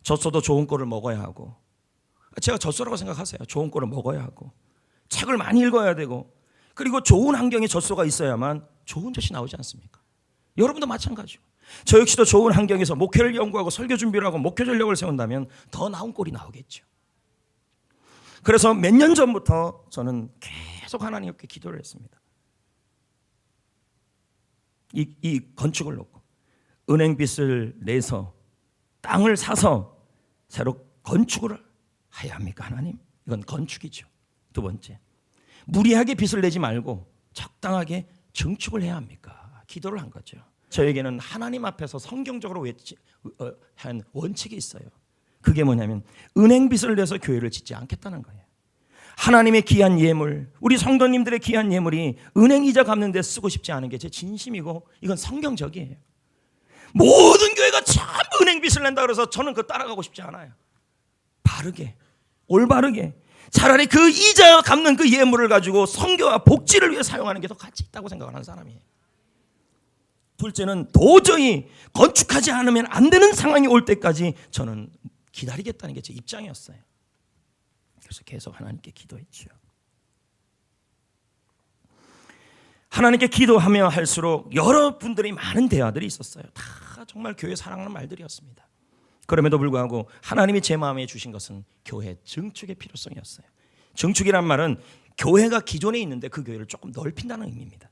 [SPEAKER 1] 젖소도 좋은 꼴을 먹어야 하고, 제가 젖소라고 생각하세요. 좋은 꼴을 먹어야 하고, 책을 많이 읽어야 되고, 그리고 좋은 환경에 젖소가 있어야만 좋은 젖이 나오지 않습니까? 여러분도 마찬가지고, 저 역시도 좋은 환경에서 목회를 연구하고 설교 준비를 하고 목회 전략을 세운다면 더 나은 꼴이 나오겠죠. 그래서 몇 년 전부터 저는 계속 하나님께 기도를 했습니다. 이 건축을 놓고 은행빚을 내서 땅을 사서 새로 건축을 해야 합니까, 하나님? 이건 건축이죠. 두 번째, 무리하게 빚을 내지 말고 적당하게 증축을 해야 합니까? 기도를 한 거죠. 저에게는 하나님 앞에서 성경적으로 한 원칙이 있어요. 그게 뭐냐면 은행빚을 내서 교회를 짓지 않겠다는 거예요. 하나님의 귀한 예물, 우리 성도님들의 귀한 예물이 은행 이자 갚는 데 쓰고 싶지 않은 게 제 진심이고, 이건 성경적이에요. 모든 교회가 전부 은행빚을 낸다 그래서 저는 그거 따라가고 싶지 않아요. 바르게, 올바르게, 차라리 그 이자 갚는 그 예물을 가지고 선교와 복지를 위해 사용하는 게 더 가치 있다고 생각하는 사람이에요. 둘째는 도저히 건축하지 않으면 안 되는 상황이 올 때까지 저는 기다리겠다는 게 제 입장이었어요. 그래서 계속 하나님께 기도했죠. 하나님께 기도하며 할수록 여러분들이 많은 대화들이 있었어요. 다 정말 교회 사랑하는 말들이었습니다. 그럼에도 불구하고 하나님이 제 마음에 주신 것은 교회 증축의 필요성이었어요. 증축이란 말은 교회가 기존에 있는데 그 교회를 조금 넓힌다는 의미입니다.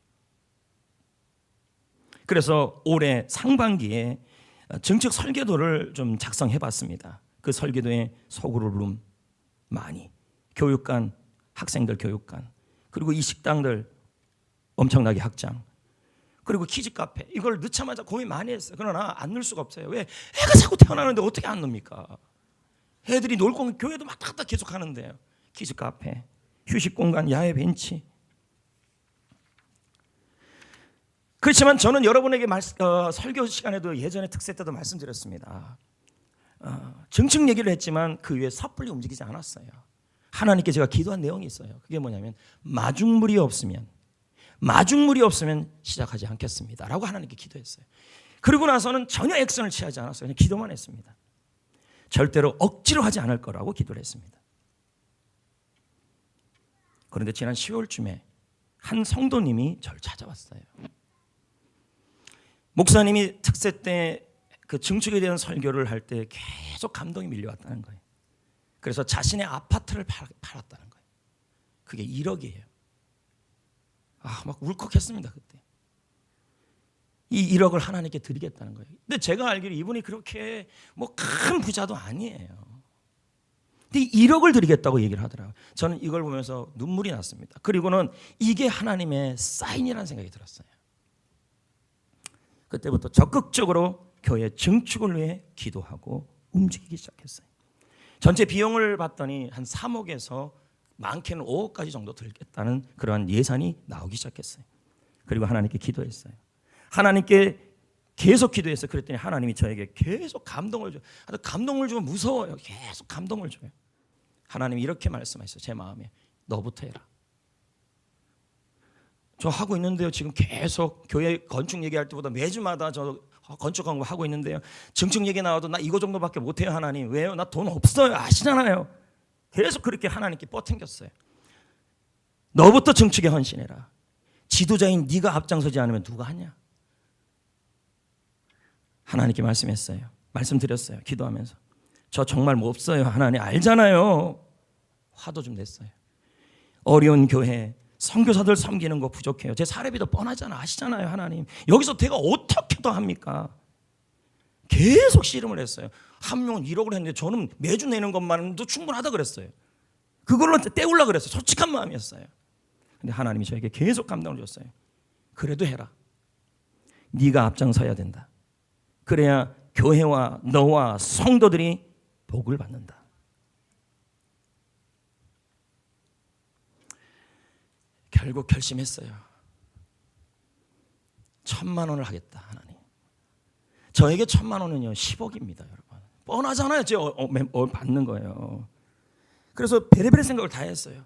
[SPEAKER 1] 그래서 올해 상반기에 증축 설계도를 좀 작성해 봤습니다. 그 설계도에 소그룹 많이, 교육관, 학생들 교육관, 그리고 이 식당들 엄청나게 확장, 그리고 키즈 카페, 이걸 넣자마자 고민 많이 했어요. 그러나 안 넣을 수가 없어요. 왜? 애가 자꾸 태어나는데 어떻게 안 넣습니까? 애들이 놀 공간, 교회도 왔다 갔다 계속 하는데요. 키즈 카페, 휴식 공간, 야외 벤치. 그렇지만 저는 여러분에게 설교 시간에도 예전에 특세 때도 말씀드렸습니다. 증축 얘기를 했지만 그 위에 섣불리 움직이지 않았어요. 하나님께 제가 기도한 내용이 있어요. 그게 뭐냐면 마중물이 없으면 시작하지 않겠습니다 라고 하나님께 기도했어요. 그리고 나서는 전혀 액션을 취하지 않았어요. 그냥 기도만 했습니다. 절대로 억지로 하지 않을 거라고 기도를 했습니다. 그런데 지난 10월쯤에 한 성도님이 저를 찾아왔어요. 목사님이 특세 때 그 증축에 대한 설교를 할 때 계속 감동이 밀려왔다는 거예요. 그래서 자신의 아파트를 팔았다는 거예요. 그게 1억이에요. 막 울컥했습니다 그때. 이 1억을 하나님께 드리겠다는 거예요. 근데 제가 알기로 이분이 그렇게 뭐 큰 부자도 아니에요. 근데 1억을 드리겠다고 얘기를 하더라고요. 저는 이걸 보면서 눈물이 났습니다. 그리고는 이게 하나님의 사인이라는 생각이 들었어요. 그때부터 적극적으로 교회 증축을 위해 기도하고 움직이기 시작했어요. 전체 비용을 봤더니 한 3억에서 많게는 5억까지 정도 들겠다는 그러한 예산이 나오기 시작했어요. 그리고 하나님께 기도했어요. 하나님께 계속 기도했어요. 그랬더니 하나님이 저에게 계속 감동을 줘요. 감동을 주면 무서워요. 계속 감동을 줘요. 하나님이 이렇게 말씀하셨어요. 제 마음에 너부터 해라. 저 하고 있는데요. 지금 계속 교회 건축 얘기할 때보다 매주마다 저 건축한 거 하고 있는데요. 증축 얘기 나와도 나 이거 정도밖에 못해요 하나님. 왜요? 나 돈 없어요. 아시잖아요. 계속 그렇게 하나님께 뻗탱겼어요. 너부터 증축에 헌신해라. 지도자인 네가 앞장서지 않으면 누가 하냐. 하나님께 말씀했어요. 말씀드렸어요. 기도하면서. 저 정말 뭐 없어요. 하나님 알잖아요. 화도 좀 냈어요. 어려운 교회 선교사들 섬기는 거 부족해요. 제 사례비도 뻔하잖아. 아시잖아요 하나님. 여기서 제가 어떻게 더 합니까? 계속 씨름을 했어요. 한 명은 1억을 했는데 저는 매주 내는 것만도 충분하다 그랬어요. 그걸로 때우려고 그랬어요. 솔직한 마음이었어요. 근데 하나님이 저에게 계속 감동을 줬어요. 그래도 해라. 네가 앞장서야 된다. 그래야 교회와 너와 성도들이 복을 받는다. 결국 결심했어요. 1,000만 원을 하겠다 하나님. 저에게 1,000만 원은요 10억입니다 여러분. 뻔하잖아요. 제가 받는 거예요. 그래서 베레베레 생각을 다 했어요.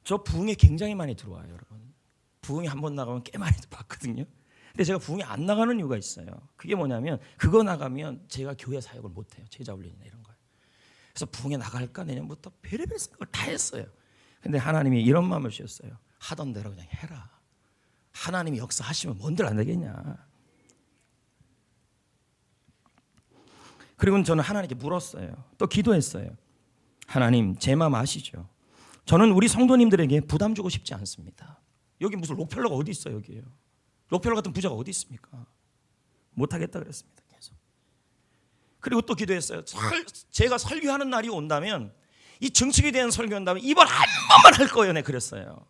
[SPEAKER 1] 저 부흥에 굉장히 많이 들어와요, 여러분. 부흥에 한 번 나가면 꽤 많이 봤거든요. 근데 제가 부흥에 안 나가는 이유가 있어요. 그게 뭐냐면 그거 나가면 제가 교회 사역을 못 해요. 제자 훈련이나 이런 거예요. 그래서 부흥에 나갈까 내년부터 베레베레 생각을 다 했어요. 근데 하나님이 이런 마음을 주셨어요. 하던 대로 그냥 해라. 하나님이 역사하시면 뭔들 안 되겠냐. 그리고 저는 하나님께 물었어요. 또 기도했어요. 하나님, 제 마음 아시죠? 저는 우리 성도님들에게 부담 주고 싶지 않습니다. 여기 무슨 록펠러가 어디 있어요, 여기에요. 록펠러 같은 부자가 어디 있습니까? 못하겠다 그랬습니다. 계속. 그리고 또 기도했어요. 제가 설교하는 날이 온다면, 이 증축에 대한 설교한다면 이번 한 번만 할 거예요. 네, 그랬어요.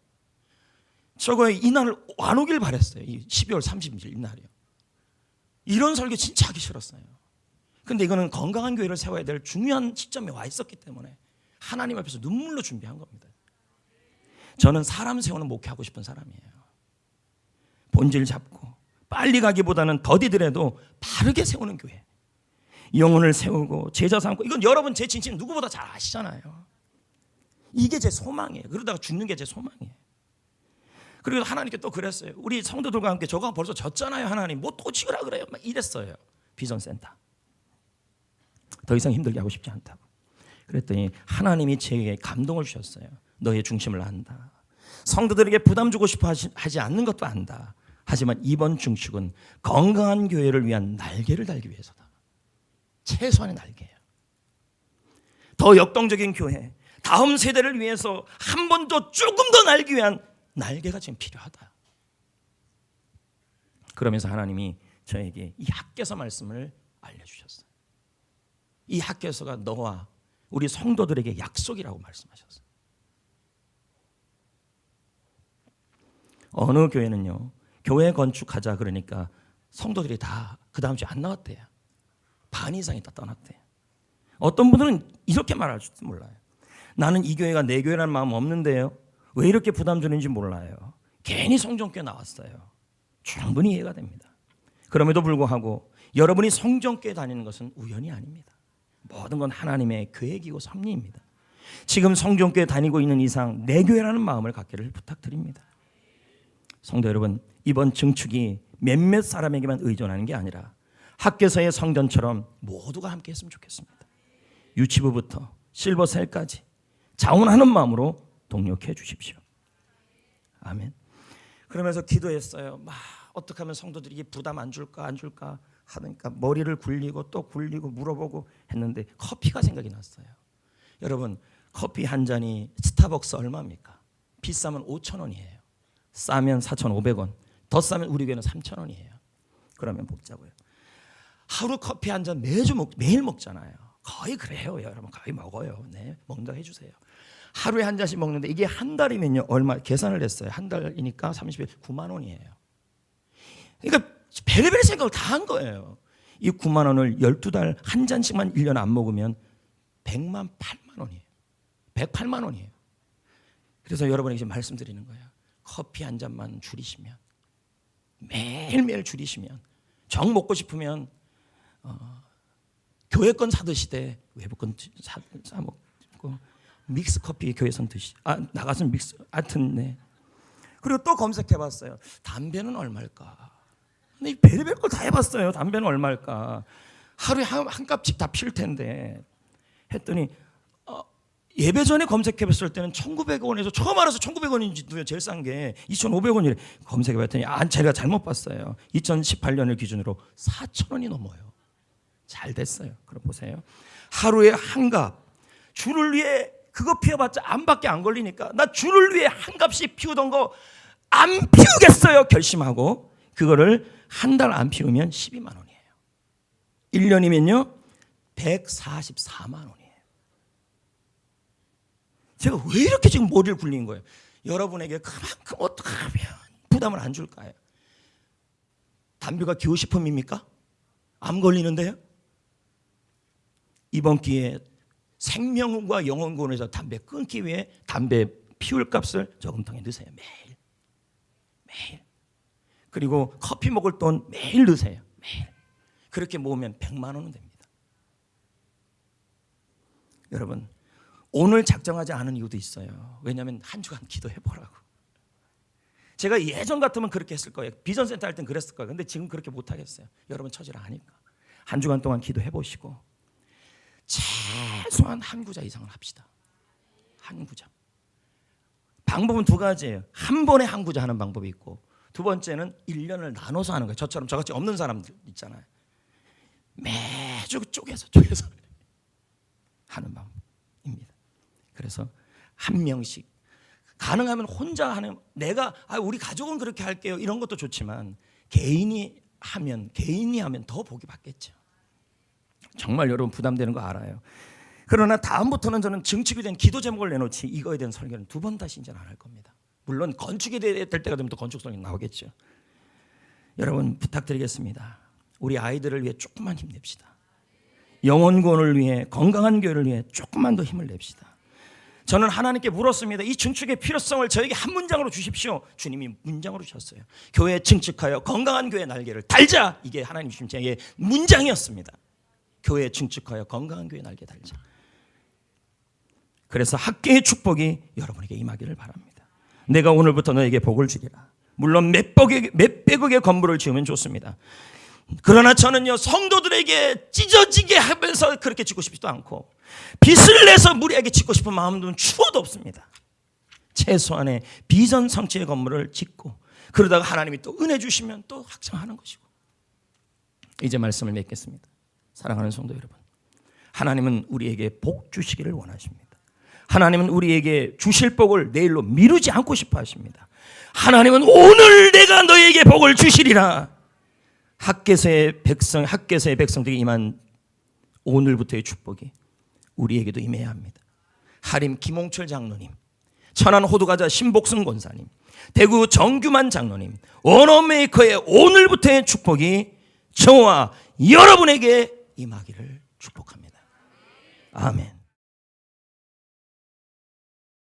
[SPEAKER 1] 저거에 이날을 안 오길 바랬어요. 이 12월 30일 이날이요. 이런 설교 진짜 하기 싫었어요. 근데 이거는 건강한 교회를 세워야 될 중요한 시점에 와 있었기 때문에 하나님 앞에서 눈물로 준비한 겁니다. 저는 사람 세우는 목회하고 싶은 사람이에요. 본질 잡고 빨리 가기보다는 더디더라도 바르게 세우는 교회, 영혼을 세우고 제자 삼고, 이건 여러분 제 진심 누구보다 잘 아시잖아요. 이게 제 소망이에요. 그러다가 죽는 게 제 소망이에요. 그리고 하나님께 또 그랬어요. 우리 성도들과 함께 저거 벌써 졌잖아요. 하나님 뭐 또 지으라 그래요. 막 이랬어요. 비전센터. 더 이상 힘들게 하고 싶지 않다고. 그랬더니 하나님이 제게 감동을 주셨어요. 너의 중심을 안다. 성도들에게 부담 주고 싶어 하지 않는 것도 안다. 하지만 이번 중축은 건강한 교회를 위한 날개를 달기 위해서다. 최소한의 날개예요. 더 역동적인 교회, 다음 세대를 위해서 한 번 더 조금 더 날기 위한 날개가 지금 필요하다. 그러면서 하나님이 저에게 이 학개서 말씀을 알려주셨어요. 이 학개서가 너와 우리 성도들에게 약속이라고 말씀하셨어요. 어느 교회는요, 교회 건축하자 그러니까 성도들이 다 그 다음 주에 안 나왔대요. 반 이상이 다 떠났대요. 어떤 분들은 이렇게 말할 줄도 몰라요. 나는 이 교회가 내 교회라는 마음 없는데요, 왜 이렇게 부담 주는지 몰라요. 괜히 성전교회 나왔어요. 충분히 이해가 됩니다. 그럼에도 불구하고 여러분이 성전교회 다니는 것은 우연이 아닙니다. 모든 건 하나님의 계획이고 섭리입니다. 지금 성전교회 다니고 있는 이상 내 교회라는 마음을 갖기를 부탁드립니다. 성도 여러분, 이번 증축이 몇몇 사람에게만 의존하는 게 아니라 학개서의 성전처럼 모두가 함께 했으면 좋겠습니다. 유치부부터 실버셀까지 자원하는 마음으로 동력해 주십시오. 아멘. 그러면서 기도했어요. 막 어떻게 하면 성도들이 부담 안 줄까 하니까 머리를 굴리고 또 굴리고 물어보고 했는데 커피가 생각이 났어요. 여러분, 커피 한 잔이 스타벅스 얼마입니까? 비싸면 5,000원이에요. 싸면 4,500원. 더 싸면 우리 교회는 3,000원이에요. 그러면 먹자고요. 하루 커피 한 잔 매일 먹잖아요. 거의 그래요, 여러분. 거의 먹어요. 네, 먹는다 해주세요. 하루에 한 잔씩 먹는데 이게 한 달이면요, 얼마 계산을 했어요. 한 달이니까 30일 9만 원이에요. 그러니까 베레베레 생각을 다 한 거예요. 이 9만 원을 12달 한 잔씩만 1년 안 먹으면 100만 8만 원이에요. 108만 원이에요. 그래서 여러분에게 지금 말씀드리는 거예요. 커피 한 잔만 줄이시면, 매일매일 줄이시면, 정 먹고 싶으면 교회 건 사드시되 외부 건 사 먹고, 믹스 커피 교회선 나가서 믹스, 하여튼 네. 그리고 또 검색해봤어요. 담배는 얼마일까? 근데 이 별의별 걸 다 해봤어요. 담배는 얼마일까? 하루에 한 값씩 다 필 텐데 했더니 예배 전에 검색해봤을 때는 1,900원에서 처음 알아서 1,900원인지도 제일 싼 게 2,500원이래. 검색해봤더니 제가 잘못 봤어요. 2018년을 기준으로 4,000원이 넘어요. 잘 됐어요. 그럼 보세요. 하루에 한 값, 줄을 위해 그거 피워봤자 암밖에 안 걸리니까 나 줄을 위해 한 값씩 피우던 거 안 피우겠어요 결심하고 그거를 한 달 안 피우면 12만 원이에요. 1년이면요 144만 원이에요. 제가 왜 이렇게 지금 머리를 굴린 거예요? 여러분에게 그만큼 어떻게 하면 부담을 안 줄까요? 담배가 기호식품입니까? 암 걸리는데요? 이번 기회에 생명과 영혼권에서 담배 끊기 위해 담배 피울 값을 저금통에 넣으세요. 매일. 그리고 커피 먹을 돈 매일 넣으세요. 매일. 그렇게 모으면 100만 원은 됩니다. 여러분, 오늘 작정하지 않은 이유도 있어요. 왜냐하면 한 주간 기도해보라고. 제가 예전 같으면 그렇게 했을 거예요. 비전센터 할 땐 그랬을 거예요. 근데 지금 그렇게 못하겠어요. 여러분 처지를 아니까. 한 주간 동안 기도해보시고 최소한 한 구자 이상을 합시다. 한 구자. 방법은 두 가지예요. 한 번에 한 구자 하는 방법이 있고, 두 번째는 1년을 나눠서 하는 거예요. 저처럼 저같이 없는 사람들 있잖아요. 매주 쪼개서 하는 방법입니다. 그래서 한 명씩, 가능하면 혼자 하는, 내가 우리 가족은 그렇게 할게요 이런 것도 좋지만 개인이 하면 더 복이 받겠죠. 정말 여러분 부담되는 거 알아요. 그러나 다음부터는 저는 증축이 된 기도 제목을 내놓지 이거에 대한 설교는 두 번 다시 이제는 안 할 겁니다. 물론 건축이 될 때가 되면 또 건축 설교 나오겠죠. 여러분 부탁드리겠습니다. 우리 아이들을 위해 조금만 힘냅시다. 영혼 구원을 위해, 건강한 교회를 위해 조금만 더 힘을 냅시다. 저는 하나님께 물었습니다. 이 증축의 필요성을 저에게 한 문장으로 주십시오. 주님이 문장으로 주셨어요. 교회 증축하여 건강한 교회 날개를 달자. 이게 하나님 주신 제게 문장이었습니다. 교회 증축하여 건강한 교회 날개 달자. 그래서 학계의 축복이 여러분에게 임하기를 바랍니다. 내가 오늘부터 너에게 복을 주리라. 물론 몇백억의 건물을 지으면 좋습니다. 그러나 저는요, 성도들에게 찢어지게 하면서 그렇게 짓고 싶지도 않고, 빚을 내서 무리하게 짓고 싶은 마음도 추워도 없습니다. 최소한의 비전 성취의 건물을 짓고, 그러다가 하나님이 또 은혜 주시면 또 확장하는 것이고. 이제 말씀을 맺겠습니다. 사랑하는 성도 여러분, 하나님은 우리에게 복 주시기를 원하십니다. 하나님은 우리에게 주실 복을 내일로 미루지 않고 싶어 하십니다. 하나님은 오늘 내가 너에게 복을 주시리라. 학개서의 백성들이 임한 오늘부터의 축복이 우리에게도 임해야 합니다. 하림 김홍철 장로님, 천안 호두과자 신복승 권사님, 대구 정규만 장로님, 원어메이커의 오늘부터의 축복이 저와 여러분에게 임하기를 축복합니다. 아멘.